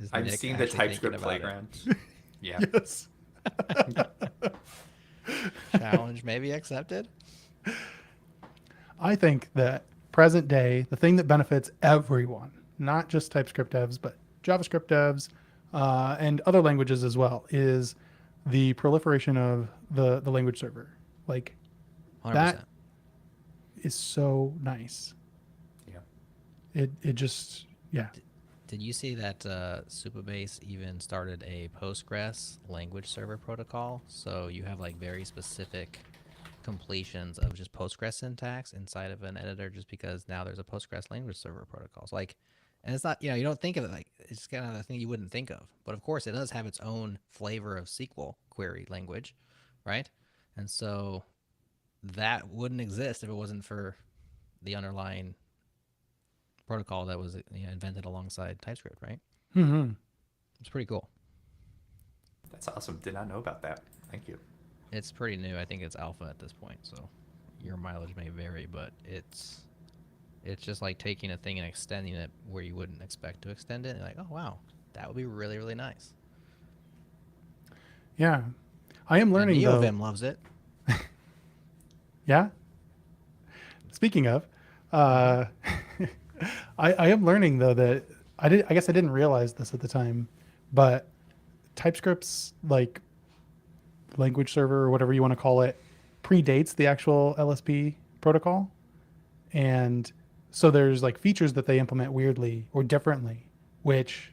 is I'm Nick seeing the actually thinking TypeScript about it. playground. Yeah. Yes. Challenge maybe accepted. I think that present day, the thing that benefits everyone, not just TypeScript devs, but JavaScript devs and other languages as well, is the proliferation of the language server. Like 100%. that is so nice. Yeah. It just, yeah. Did you see that Supabase even started a Postgres language server protocol? So you have like very specific completions of just Postgres syntax inside of an editor, just because now there's a Postgres language server protocol. So like, and it's not, you don't think of it like, it's just kind of a thing you wouldn't think of. But of course, it does have its own flavor of SQL query language, right? And so that wouldn't exist if it wasn't for the underlying protocol that was invented alongside TypeScript, right? Mm-hmm. It's pretty cool. That's awesome. Did not know about that. Thank you. It's pretty new. I think it's alpha at this point, so your mileage may vary, but it's just like taking a thing and extending it where you wouldn't expect to extend it. And like, oh wow, that would be really, really nice. Yeah. I am learning and though. NeoVim loves it. Yeah. Speaking of, I am learning though that I guess I didn't realize this at the time, but TypeScript's like language server or whatever you want to call it predates the actual LSP protocol. And so there's like features that they implement weirdly or differently, which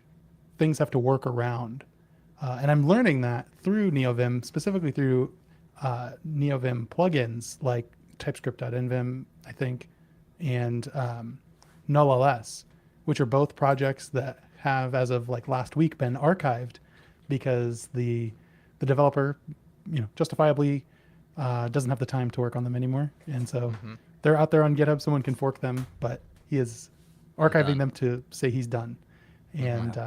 things have to work around. And I'm learning that through NeoVim, specifically through NeoVim plugins like TypeScript.nvim, I think, and NullLS, which are both projects that have, as of like last week, been archived because the developer, justifiably doesn't have the time to work on them anymore, and so they're out there on GitHub. Someone can fork them, but he is archiving them to say he's done. And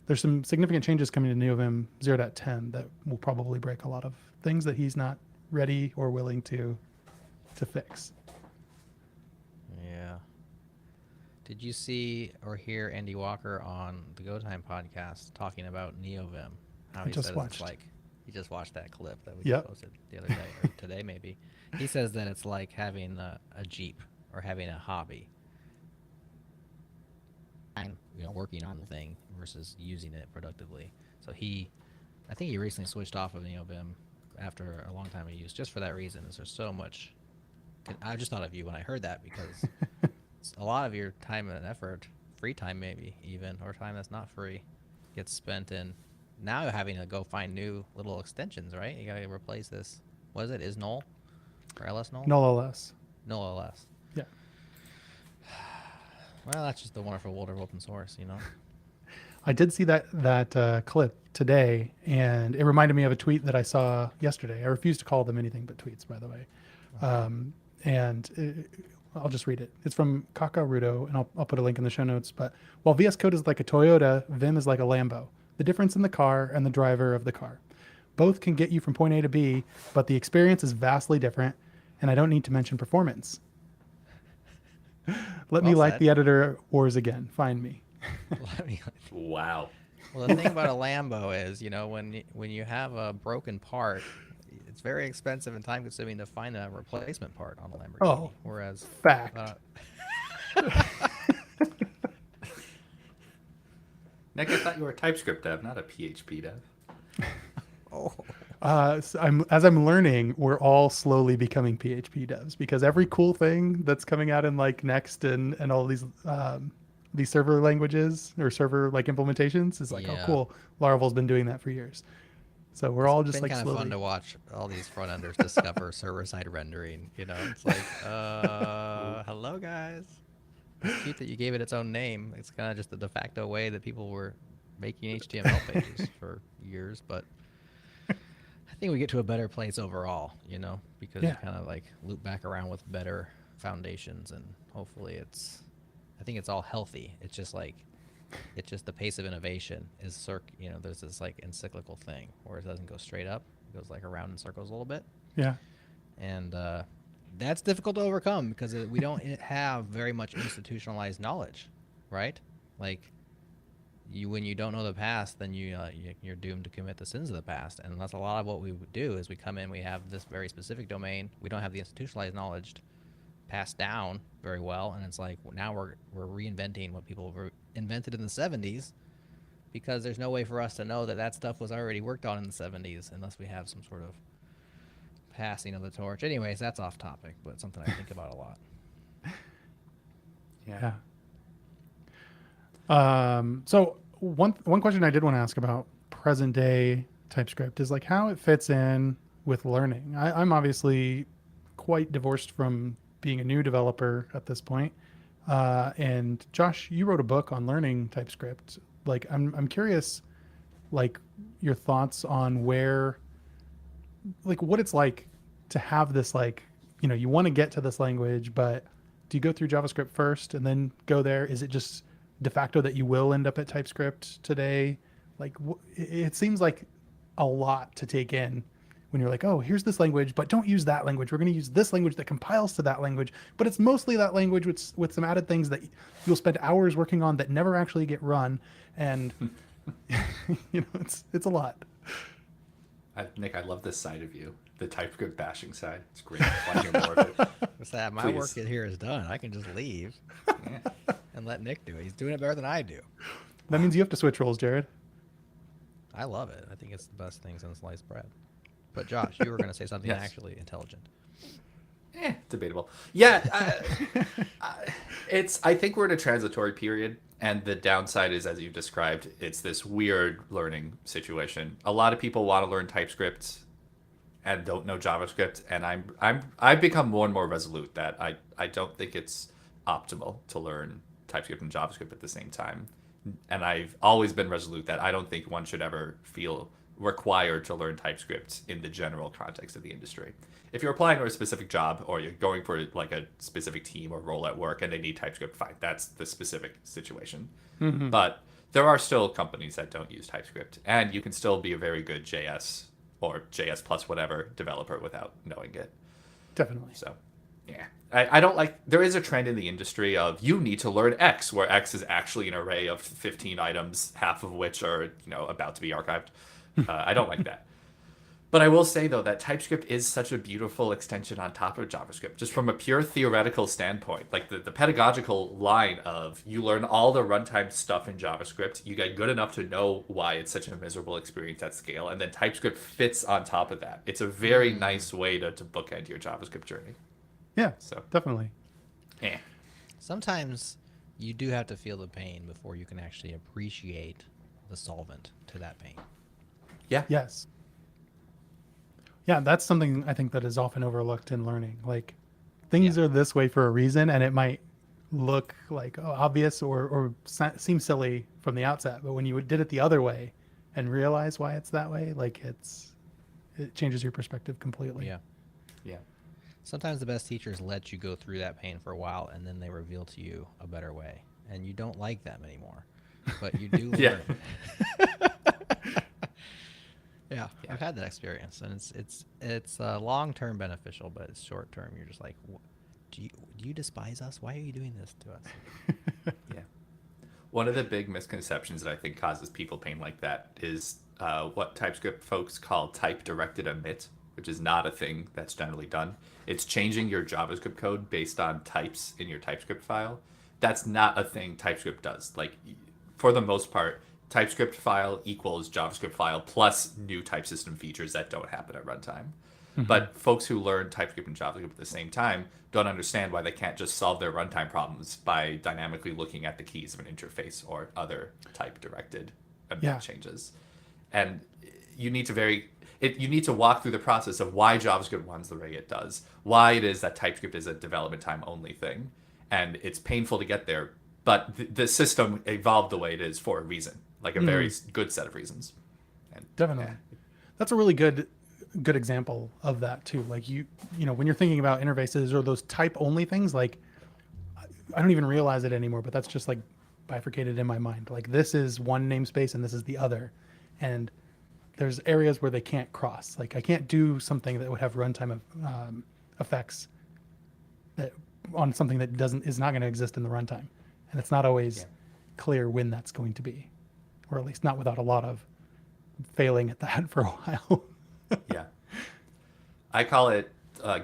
there's some significant changes coming to NeoVim 0.10 that will probably break a lot of things that he's not ready or willing to fix. Yeah. Did you see or hear Andy Walker on the Go Time podcast talking about NeoVim? How he says it's like, he just watched that clip that we just posted the other day, or today maybe. He says that it's like having a Jeep or having a hobby. And working on the thing versus using it productively. So I think he recently switched off of NeoVim after a long time of use, just for that reason. Is there's so much. I just thought of you when I heard that, because a lot of your time and effort, free time maybe even, or time that's not free, gets spent in now having to go find new little extensions, right? You gotta replace this. What is it? Is null or ls null? NullLS. NullLS. Yeah. Well, that's just the wonderful world of open source, I did see that clip today, and it reminded me of a tweet that I saw yesterday. I refuse to call them anything but tweets, by the way. I'll just read it. It's from Kaka Rudo, and I'll put a link in the show notes. But while VS Code is like a Toyota, Vim is like a Lambo. The difference in the car and the driver of the car. Both can get you from point A to B, but the experience is vastly different, and I don't need to mention performance. Let me like the editor wars again. Find me. Wow. Well, the thing about a Lambo is, when you have a broken part, it's very expensive and time consuming to find a replacement part on a Lamborghini. Oh, whereas fact. Nick, I thought you were a TypeScript dev, not a PHP dev. So as I'm learning, we're all slowly becoming PHP devs, because every cool thing that's coming out in like Next and all these server languages or server like implementations is like, oh cool, Laravel's been doing that for years. So we're all just like kind slowly. of fun to watch all these front enders discover server-side rendering. It's like, hello guys. It's cute that you gave it its own name. It's kind of just the de facto way that people were making HTML pages for years, but I think we get to a better place overall, because you kind of like loop back around with better foundations, and hopefully I think it's all healthy. It's just like It's just the pace of innovation is there's this like encyclical thing where it doesn't go straight up. It goes like around in circles a little bit. Yeah. And that's difficult to overcome because we don't have very much institutionalized knowledge, right? Like when you don't know the past, then you're doomed to commit the sins of the past. And that's a lot of what we would do is we come in, we have this very specific domain. We don't have the institutionalized knowledge passed down very well, and it's like now we're reinventing what people invented in the 70s because there's no way for us to know that stuff was already worked on in the 70s unless we have some sort of passing of the torch. Anyways, that's off topic, but something I think about a lot. Yeah. So one question I did want to ask about present day TypeScript is like how it fits in with learning. I'm obviously quite divorced from being a new developer at this point. And Josh, you wrote a book on learning TypeScript. Like I'm curious, like your thoughts on where, like what it's like to have this, like, you want to get to this language, but do you go through JavaScript first and then go there? Is it just de facto that you will end up at TypeScript today? Like it seems like a lot to take in when you're like, oh, here's this language, but don't use that language. We're going to use this language that compiles to that language, but it's mostly that language with some added things that you'll spend hours working on that never actually get run. And it's a lot. Nick, I love this side of you, the TypeScript bashing side. It's great. I want to hear more of it. What's that? My work here is done. I can just leave and let Nick do it. He's doing it better than I do. That means you have to switch roles, Jerod. I love it. I think it's the best thing since sliced bread. But Josh, you were going to say something Yes. actually intelligent. Debatable. Yeah, I think we're in a transitory period, and the downside is, as you described, it's this weird learning situation. A lot of people want to learn TypeScript and don't know JavaScript, and I've become more and more resolute that I don't think it's optimal to learn TypeScript and JavaScript at the same time. And I've always been resolute that I don't think one should ever feel required to learn TypeScript in the general context of the industry. If you're applying for a specific job or you're going for like a specific team or role at work and they need TypeScript, fine, that's the specific situation. Mm-hmm. But there are still companies that don't use TypeScript, and you can still be a very good JS or JS plus whatever developer without knowing it. Definitely. So, yeah. I don't like, there is a trend in the industry of you need to learn X, where X is actually an array of 15 items, half of which are, about to be archived. I don't like that. But I will say, though, that TypeScript is such a beautiful extension on top of JavaScript, just from a pure theoretical standpoint. Like the pedagogical line of you learn all the runtime stuff in JavaScript, you get good enough to know why it's such a miserable experience at scale, and then TypeScript fits on top of that. It's a very nice way to bookend your JavaScript journey. Yeah, so definitely. Yeah. Sometimes you do have to feel the pain before you can actually appreciate the solvent to that pain. Yeah. Yes. Yeah, that's something I think that is often overlooked in learning. Like things are this way for a reason, and it might look like obvious or seem silly from the outset, but when you did it the other way and realize why it's that way, like it changes your perspective completely. Yeah. Yeah. Sometimes the best teachers let you go through that pain for a while, and then they reveal to you a better way, and you don't like them anymore, but you do learn. Yeah. Yeah, I've had that experience, and it's long-term beneficial, but it's short-term. You're just like, do you despise us? Why are you doing this to us? Yeah. One of the big misconceptions that I think causes people pain like that is what TypeScript folks call type-directed omit, which is not a thing that's generally done. It's changing your JavaScript code based on types in your TypeScript file. That's not a thing TypeScript does. Like, for the most part, TypeScript file equals JavaScript file plus new type system features that don't happen at runtime. Mm-hmm. But folks who learn TypeScript and JavaScript at the same time don't understand why they can't just solve their runtime problems by dynamically looking at the keys of an interface or other type-directed changes. And you need to walk through the process of why JavaScript runs the way it does, why it is that TypeScript is a development time only thing, and it's painful to get there. But the system evolved the way it is for a reason, like a very good set of reasons. And, definitely, that's a really good example of that too. Like you know, when you're thinking about interfaces or those type only things, like I don't even realize it anymore, but that's just like bifurcated in my mind. Like this is one namespace and this is the other. And there's areas where they can't cross. Like I can't do something that would have runtime effects that on something that is not going to exist in the runtime. And it's not always clear when that's going to be, or at least not without a lot of failing at that for a while. Yeah. I call it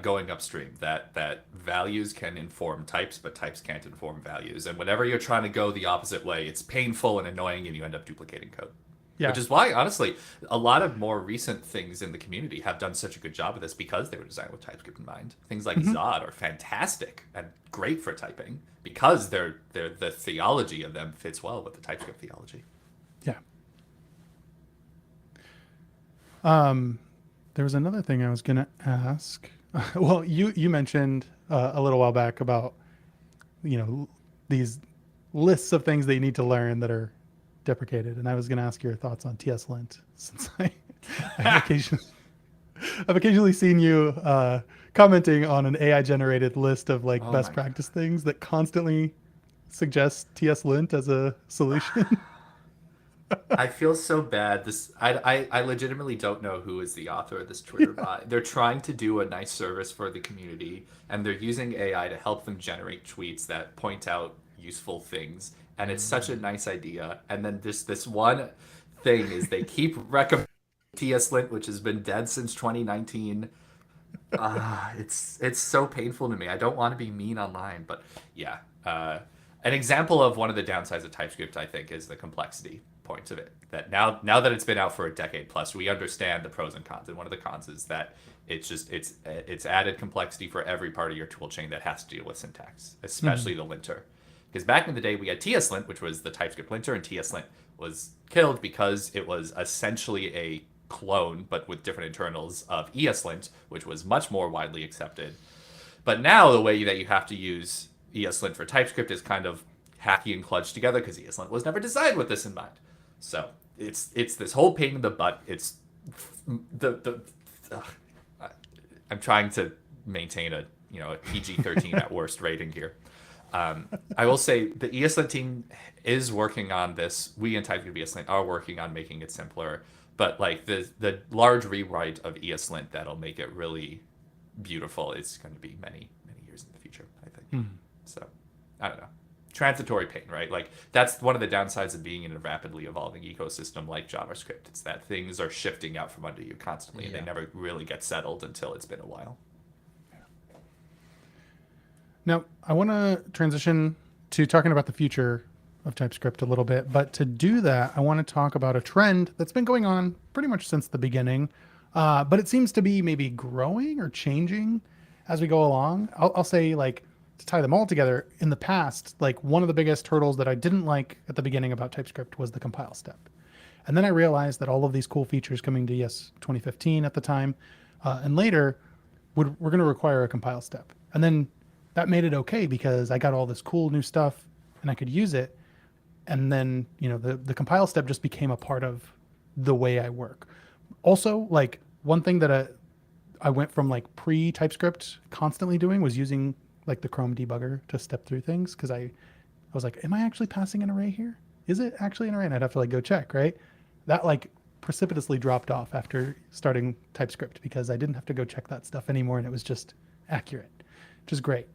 going upstream, that values can inform types, but types can't inform values. And whenever you're trying to go the opposite way, it's painful and annoying, and you end up duplicating code. Yeah. Which is why, honestly, a lot of more recent things in the community have done such a good job of this because they were designed with TypeScript in mind. Things like Zod are fantastic and great for typing because the theology of them fits well with the TypeScript theology. Yeah. There was another thing I was going to ask. Well, you mentioned a little while back about, these lists of things that you need to learn that are deprecated. And I was going to ask your thoughts on TS-lint, since I've occasionally seen you commenting on an AI-generated list of best practice things that constantly suggest TS-lint as a solution. I feel so bad. I legitimately don't know who is the author of this Twitter bot. They're trying to do a nice service for the community, and they're using AI to help them generate tweets that point out useful things. And it's such a nice idea. And then this one thing is they keep recommending TS-lint, which has been dead since 2019. It's so painful to me. I don't want to be mean online, but yeah. An example of one of the downsides of TypeScript, I think, is the complexity point of it. That now that it's been out for a decade plus, we understand the pros and cons. And one of the cons is that it's added complexity for every part of your toolchain that has to deal with syntax, especially the linter. Because back in the day, we had TS-lint, which was the TypeScript linter, and TS-lint was killed because it was essentially a clone, but with different internals, of ES-lint, which was much more widely accepted. But now the way that you have to use ES-lint for TypeScript is kind of hacky and kludged together because ES-lint was never designed with this in mind. So it's this whole pain in the butt. It's I'm trying to maintain a PG-13 at worst rating here. I will say the ESLint team is working on this. We in TypeScript ESLint are working on making it simpler, but the large rewrite of ESLint that'll make it really beautiful is going to be many years in the future, I think. So I don't know. Transitory pain, right? That's one of the downsides of being in a rapidly evolving ecosystem like JavaScript. It's that things are shifting out from under you constantly, and they never really get settled until it's been a while. Now, I want to transition to talking about the future of TypeScript a little bit, but to do that, I want to talk about a trend that's been going on pretty much since the beginning, but it seems to be maybe growing or changing as we go along. I'll say, to tie them all together, in the past, one of the biggest hurdles that I didn't like at the beginning about TypeScript was the compile step. And then I realized that all of these cool features coming to ES 2015 at the time, and later, were going to require a compile step. And then that made it okay because I got all this cool new stuff and I could use it. And then, the compile step just became a part of the way I work. Also, one thing that I went from pre-TypeScript constantly doing was using the Chrome debugger to step through things, because I was like, am I actually passing an array here? Is it actually an array? And I'd have to go check, right? That precipitously dropped off after starting TypeScript because I didn't have to go check that stuff anymore, and it was just accurate, which is great.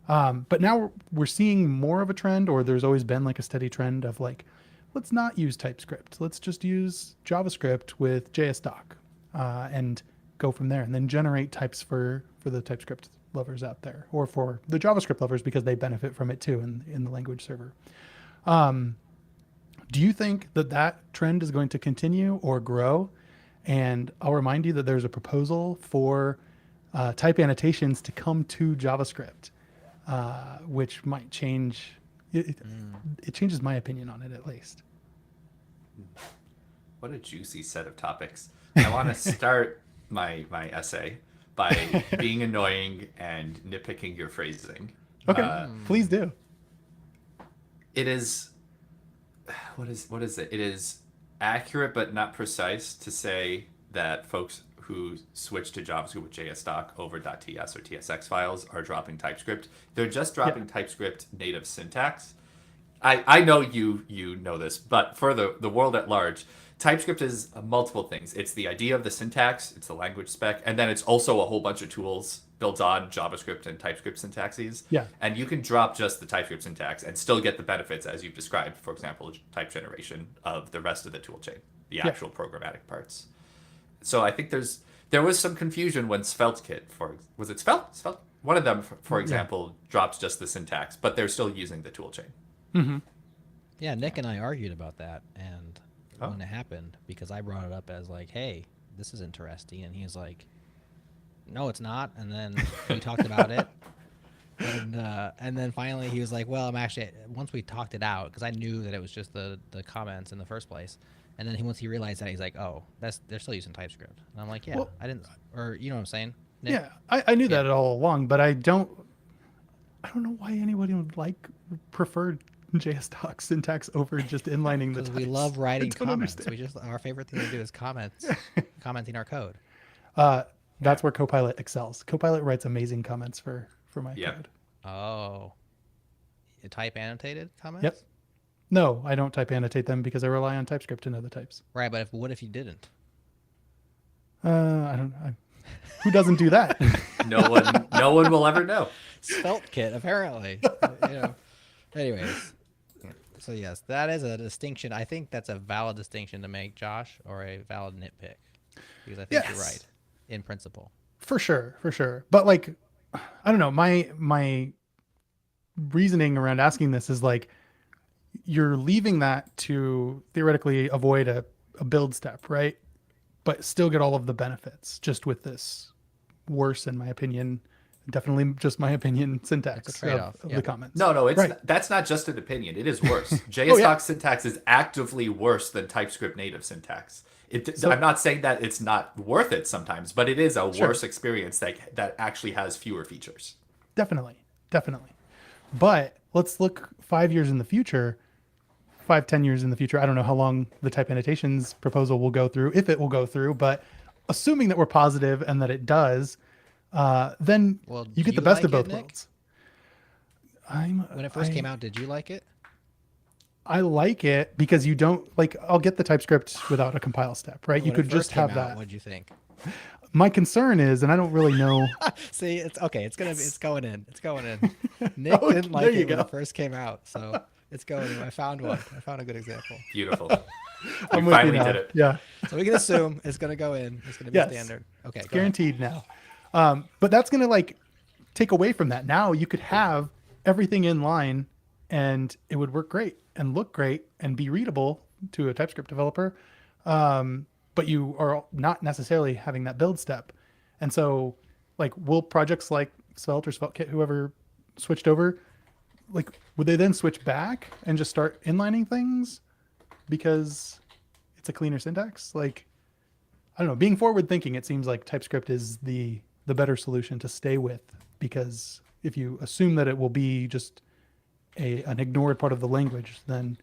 But now we're seeing more of a trend, or there's always been a steady trend of let's not use TypeScript. Let's just use JavaScript with JSDoc and go from there, and then generate types for the TypeScript lovers out there, or for the JavaScript lovers because they benefit from it too in the language server. Do you think that trend is going to continue or grow? And I'll remind you that there's a proposal for type annotations to come to JavaScript, which might change. It changes my opinion on it, at least. What a juicy set of topics. I want to start my essay by being annoying and nitpicking your phrasing. Okay, please do. It is, what is it? It is accurate but not precise to say that folks who switch to JavaScript with JSDoc over .ts or TSX files are dropping TypeScript. They're just dropping TypeScript native syntax. I know you know this, but for the world at large, TypeScript is multiple things. It's the idea of the syntax, it's the language spec, and then it's also a whole bunch of tools built on JavaScript and TypeScript syntaxes. Yeah. And you can drop just the TypeScript syntax and still get the benefits as you've described, for example, type generation of the rest of the toolchain, the actual programmatic parts. So I think there was some confusion when SvelteKit, was it Svelte? One of them, for example, drops just the syntax, but they're still using the toolchain. Mm-hmm. Yeah, Nick and I argued about that, and when it happened, because I brought it up as like, hey, this is interesting, and he was like, no, it's not. And then we talked about it, and then finally he was like, well, I'm actually, once we talked it out, because I knew that it was just the comments in the first place, and then once he realized that, he's like, oh, they're still using TypeScript. And I'm like, yeah, Well, I didn't, or you know what I'm saying? Nick? Yeah, I knew that all along, but I don't know why anybody would prefer JS doc syntax over just inlining the Because types. we love writing I don't comments. understand. Our favorite thing to do is commenting our code. That's where Copilot excels. Copilot writes amazing comments for my code. Oh, you type annotated comments? Yep. No, I don't type annotate them because I rely on TypeScript to know the types. Right, but what if you didn't? I don't know. Who doesn't do that? No one will ever know. SvelteKit, apparently. Anyways, so yes, that is a distinction. I think that's a valid distinction to make, Josh, or a valid nitpick, because I think you're right in principle. For sure. But I don't know. My reasoning around asking this is you're leaving that to theoretically avoid a build step, right? But still get all of the benefits just with this worse, in my opinion, definitely just my opinion, syntax It's a trade-off, of the comments. No, Right. that's not just an opinion. It is worse. JSDoc syntax is actively worse than TypeScript native syntax. I'm not saying that it's not worth it sometimes, but it is a worse experience that actually has fewer features. Definitely. But let's look 5 years in the future, 10 years in the future. I don't know how long the type annotations proposal will go through, if it will go through, but assuming that we're positive and that it does, then you get the best of both worlds. When it first came out, did you like it? I like it because you don't I'll get the TypeScript without a compile step, right? You could just have that. What'd you think? My concern is, and I don't really know. See, it's okay. It's going in. Nick didn't like it when it first came out, so it's going in. I found one. I found a good example. Beautiful. I'm We with you finally now. did it. Yeah. So we can assume it's going to go in. It's going to be standard. Okay, It's guaranteed now. But that's going to take away from that. Now you could have everything in line and it would work great and look great and be readable to a TypeScript developer. But you are not necessarily having that build step. And so will projects like Svelte or SvelteKit, whoever switched over, would they then switch back and just start inlining things because it's a cleaner syntax? I don't know, being forward thinking, it seems like TypeScript is the better solution to stay with, because if you assume that it will be just an ignored part of the language, then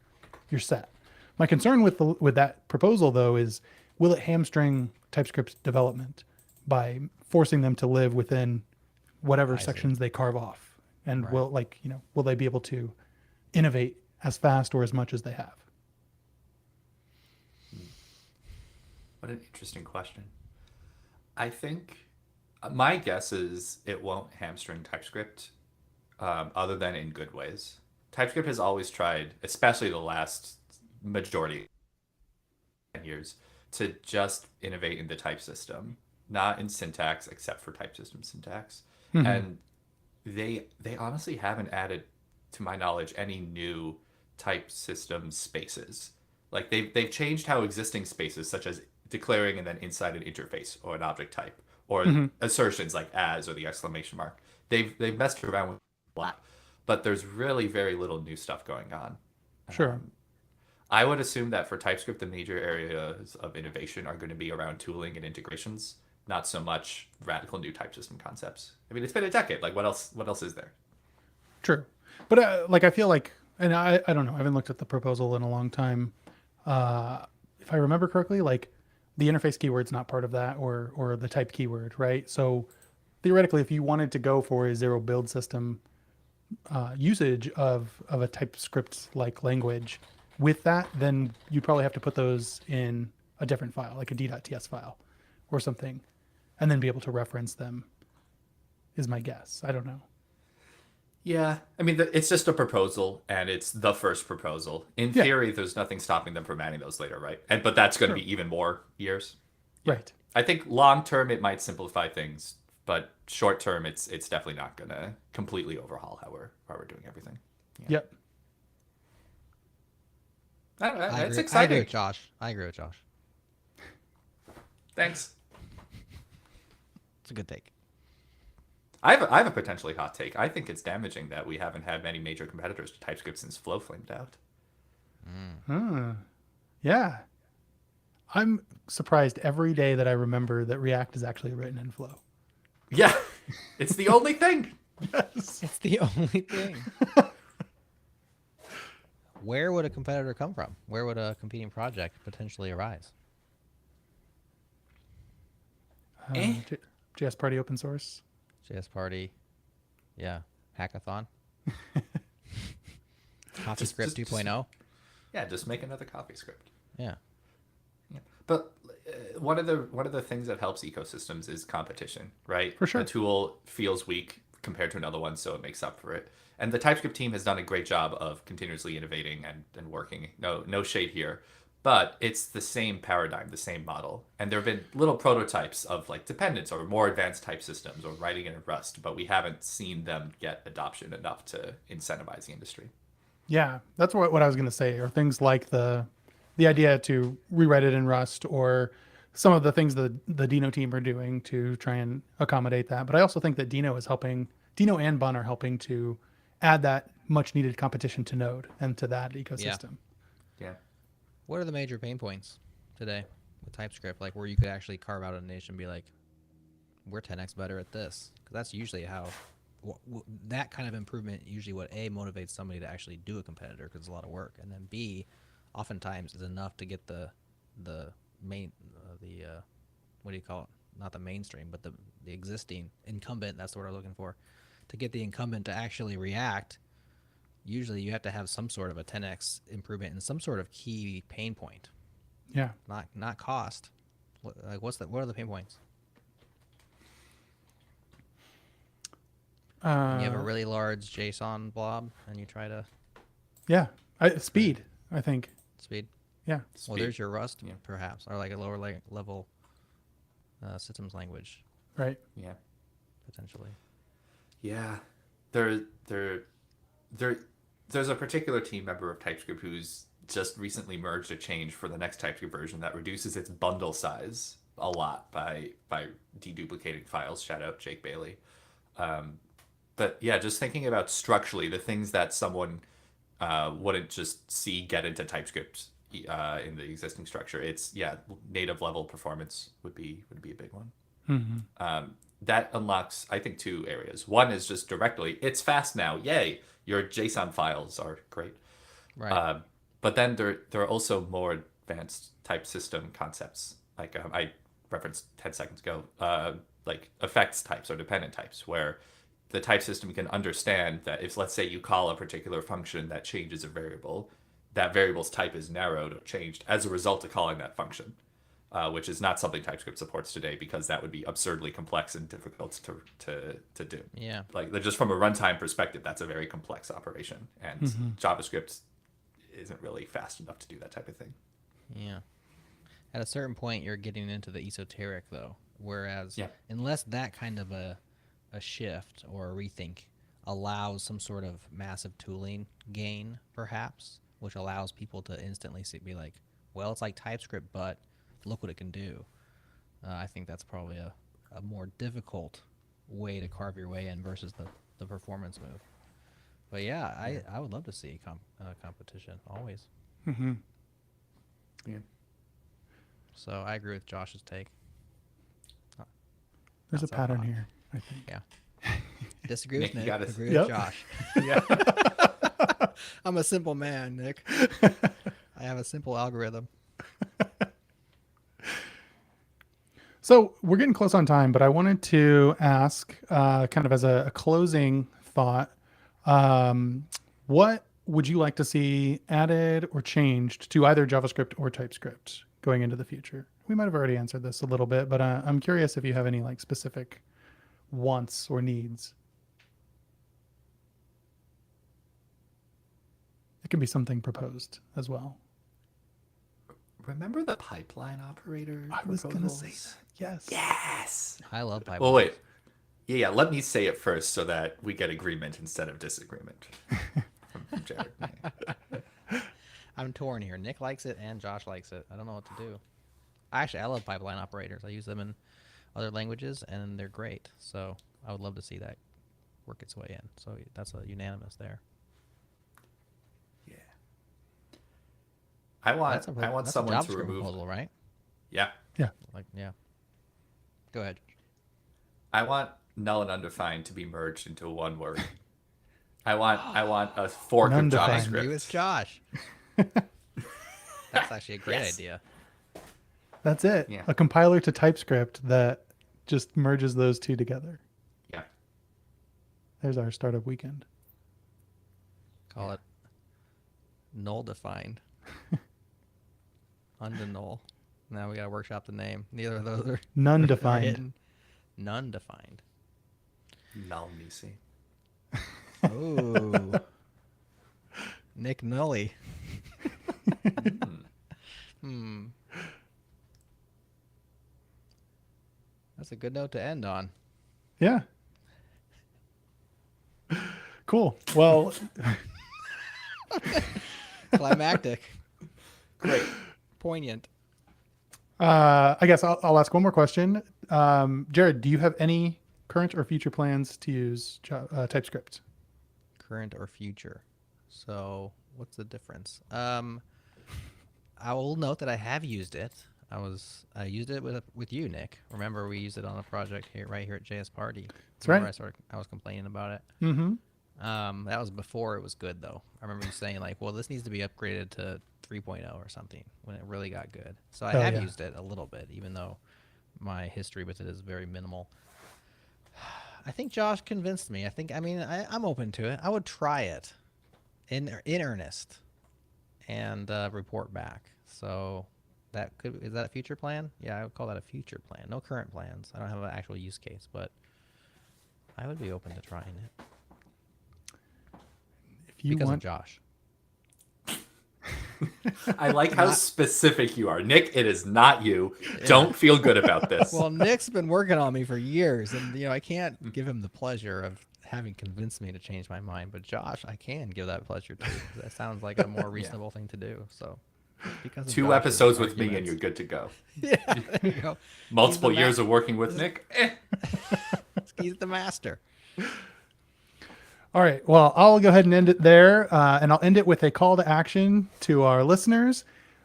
you're set. My concern with that proposal, though, is will it hamstring TypeScript development by forcing them to live within whatever sections they carve off? And will they be able to innovate as fast or as much as they have? What an interesting question. I think my guess is it won't hamstring TypeScript, other than in good ways. TypeScript has always tried, especially the last majority of years, to just innovate in the type system, not in syntax, except for type system syntax. Mm-hmm. And they honestly haven't added, to my knowledge, any new type system spaces. They've changed how existing spaces, such as declaring and then inside an interface or an object type, or assertions like as or the exclamation mark. They've messed around with a lot, but there's really very little new stuff going on. Sure. I would assume that for TypeScript, the major areas of innovation are going to be around tooling and integrations, not so much radical new type system concepts. I mean, it's been a decade. What else is there? True. But I feel and I don't know, I haven't looked at the proposal in a long time. If I remember correctly, the interface keyword's not part of that, or the type keyword, right? So theoretically, if you wanted to go for a zero build system, usage of a TypeScript like language with that, then you probably have to put those in a different file, like a d.ts file or something, and then be able to reference them, is my guess. I don't know. Yeah, I mean, it's just a proposal, and it's the first proposal. In Yeah. theory, there's nothing stopping them from adding those later, right? But that's going to be even more years. Right. I think long term it might simplify things, but short term it's definitely not going to completely overhaul how we're doing everything. Yep. I don't know, I it's agree exciting. with Josh. I agree with Josh. Thanks. It's a good take. I have a potentially hot take. I think it's damaging that we haven't had many major competitors to TypeScript since Flow flamed out. Yeah. I'm surprised every day that I remember that React is actually written in Flow. Yeah, it's the only thing. Yes. It's the only thing. Where would a competitor come from? Where would a competing project potentially arise? JS Party open source. JS Party. Yeah. Hackathon. CoffeeScript 2.0. Yeah, just make another CoffeeScript. Yeah. Yeah. But one of the things that helps ecosystems is competition, right? For sure. A tool feels weak compared to another one, so it makes up for it. And the TypeScript team has done a great job of continuously innovating and working. No shade here. But it's the same paradigm, the same model. And there have been little prototypes of like dependence or more advanced type systems or writing in Rust, but we haven't seen them get adoption enough to incentivize the industry. Yeah, that's what I was going to say, or things like the idea to rewrite it in Rust, or some of the things that the Dino team are doing to try and accommodate that. But I also think that Dino and Bun are helping to add that much needed competition to Node and to that ecosystem. Yeah. What are the major pain points today with TypeScript? Like where you could actually carve out a niche and be like, we're 10x better at this. Because that's usually how, that kind of improvement usually what A, motivates somebody to actually do a competitor because it's a lot of work. And then B, oftentimes is enough to get the main, what do you call it? Not the mainstream, but the existing incumbent, that's the word I'm looking for. To get the incumbent to actually react, usually you have to have some sort of a 10x improvement in some sort of key pain point. Yeah. Not cost. What are the pain points? When you have a really large JSON blob and you try to Yeah. Speed, I think. speed. Yeah. Well, there's your Rust, perhaps, or like a lower level systems language, Right. Yeah. potentially. Yeah. There's a particular team member of TypeScript who's just recently merged a change for the next TypeScript version that reduces its bundle size a lot by deduplicating files. Shout out Jake Bailey. But yeah, just thinking about structurally the things that someone wouldn't just see get into TypeScript in the existing structure. It's native level performance would be a big one. Mm-hmm. That unlocks, I think, two areas. One is just directly, it's fast now. Yay! Your JSON files are great. Right. But then there are also more advanced type system concepts. Like I referenced 10 seconds ago, like effects types or dependent types, where the type system can understand that if, let's say, you call a particular function that changes a variable, that variable's type is narrowed or changed as a result of calling that function. Which is not something TypeScript supports today because that would be absurdly complex and difficult to do. Yeah. Like just from a runtime perspective, that's a very complex operation, and JavaScript isn't really fast enough to do that type of thing. Yeah. At a certain point, you're getting into the esoteric, though. Whereas, unless that kind of a shift or a rethink allows some sort of massive tooling gain, perhaps, which allows people to instantly be like, well, it's like TypeScript, but look what it can do. I think that's probably a more difficult way to carve your way in versus the performance move. But yeah, I would love to see competition, always. Mm-hmm. Yeah. So I agree with Josh's take. There's a so pattern hot. here, I think. Yeah. Disagree with Nick, Nick. you Agree Yep. with Josh. Yeah. I'm a simple man, Nick. I have a simple algorithm. So we're getting close on time, but I wanted to ask, kind of as a closing thought, What would you like to see added or changed to either JavaScript or TypeScript going into the future? We might have already answered this a little bit, but I'm curious if you have any like specific wants or needs. It can be something proposed as well. Remember the pipeline operator? I was going to say proposals? that. Yes. Yes. I love pipelines. Well, wait. Yeah. Let me say it first so that we get agreement instead of disagreement from Jerod. I'm torn here. Nick likes it and Josh likes it. I don't know what to do. Actually, I love pipeline operators. I use them in other languages, and they're great. So I would love to see that work its way in. So that's a unanimous there. Yeah. I want That's a someone to JavaScript remove. proposal, right? Yeah. Like, yeah. Go ahead. I want null and undefined to be merged into one word. I want a fork of Undefined. You JavaScript. as Josh. That's actually a great Yes. idea. That's it. Yeah. A compiler to TypeScript that just merges those two together. Yeah. There's our startup weekend. Call it null defined. Undenull. Now we gotta workshop the name. Neither of those are None are defined. hidden. None defined. Null Nisi. Oh. Nick Nully. Hmm. That's a good note to end on. Yeah. Cool. Well, Climactic. Great. Poignant. I guess I'll ask one more question. Jerod, do you have any current or future plans to use TypeScript? Current or future. So what's the difference? I will note that I have used it. I used it with you, Nick. Remember, we used it on a project right here at JS Party. That's right. I was complaining about it. Mm-hmm. That was before it was good, though. I remember you saying like, "Well, this needs to be upgraded to 3.0 or something," when it really got good. So I have used it a little bit, even though my history with it is very minimal. I think Josh convinced me. I'm open to it. I would try it in earnest and report back. So is that a future plan? Yeah, I would call that a future plan. No current plans. I don't have an actual use case, but I would be open to trying it. If you Because want, of Josh. I like how specific you are. Nick, it is not you. Don't feel good about this. Well, Nick's been working on me for years, and I can't give him the pleasure of having convinced me to change my mind. But Josh, I can give that pleasure to. That sounds like a more reasonable thing to do. So, because of 2 Josh's episodes with me and arguments- you're good to go. Yeah, there you go. Multiple He's the years of working with Nick. He's the master. all right. Well, I'll go ahead and end it there, and I'll end it with a call to action to our listeners.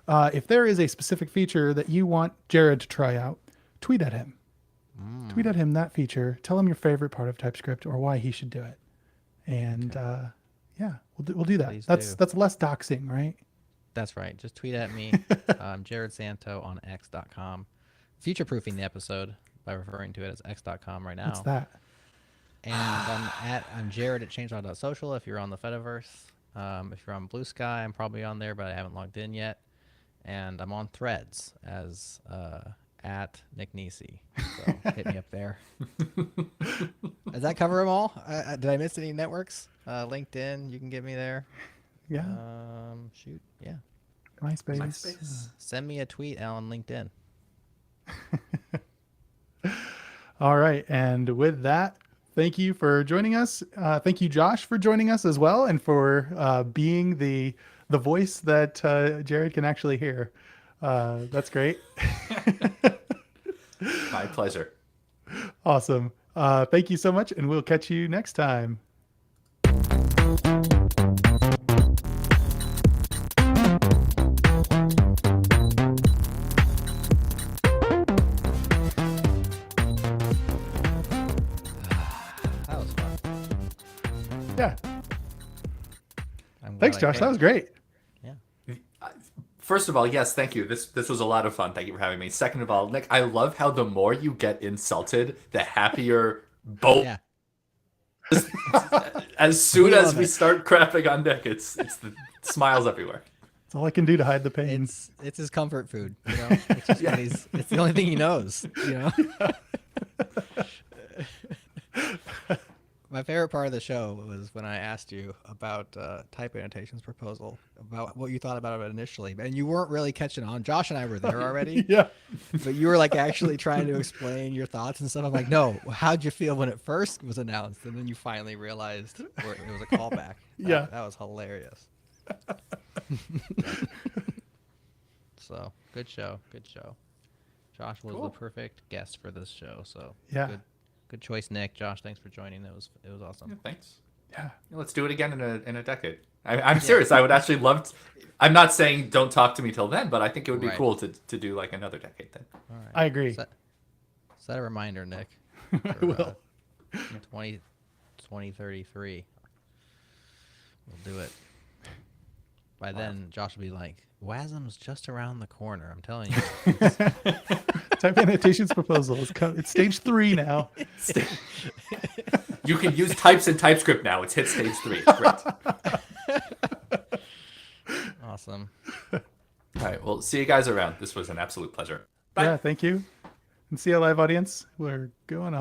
If there is a specific feature that you want Jerod to try out, tweet at him. Tweet at him that feature. Tell him your favorite part of TypeScript or why he should do it. And yeah, we'll do that. Please That's do. less doxing, right? That's right. Just tweet at me, Jerod Santo on x.com. Future proofing the episode by referring to it as x.com right now. What's that? And I'm Jerod at changelog.social if you're on the Fediverse. If you're on Blue Sky, I'm probably on there, but I haven't logged in yet. And I'm on Threads as at Nick Nisi. So hit me up there. Does that cover them all? Did I miss any networks? LinkedIn, you can get me there. Yeah. Shoot, yeah. MySpace. Send me a tweet on LinkedIn. All right. And with that, thank you for joining us. Thank you, Josh, for joining us as well, and for being the voice that Jerod can actually hear. That's great. My pleasure. Awesome. Thank you so much, and we'll catch you next time. That was fun. Yeah. I'm glad Thanks, I Josh. came. That was great. Yeah. First of all, yes, thank you. This was a lot of fun. Thank you for having me. Second of all, Nick, I love how the more you get insulted, the happier both Yeah. As soon Put it as on we there. start crapping on Nick, it's the smiles everywhere. It's all I can do to hide the pain. It's his comfort food. You know, it's just what it's the only thing he knows. You know. My favorite part of the show was when I asked you about type annotations proposal, about what you thought about it initially, and you weren't really catching on. Josh and I were there already, Yeah. but you were like actually trying to explain your thoughts and stuff. I'm like, no, how'd you feel when it first was announced, and then you finally realized it was a callback. Yeah. That was hilarious. So good show. Josh was Cool. the perfect guest for this show. So Yeah. good choice, Nick. Josh, thanks for joining. It was awesome. Yeah, thanks. Yeah. Let's do it again in a decade. I'm serious. I would actually love to. I'm not saying don't talk to me till then, but I think it would be Right. cool to do like another decade then. All right. I agree. Set a reminder, Nick. I will. 2033. We'll do it. By then, Josh will be like, WASM's just around the corner. I'm telling you. Type annotations proposal. It's stage 3 now. You can use types in TypeScript now. It's hit stage 3. It's great. Awesome. All right. Well, see you guys around. This was an absolute pleasure. Bye. Yeah, thank you. And see you live audience. We're going on.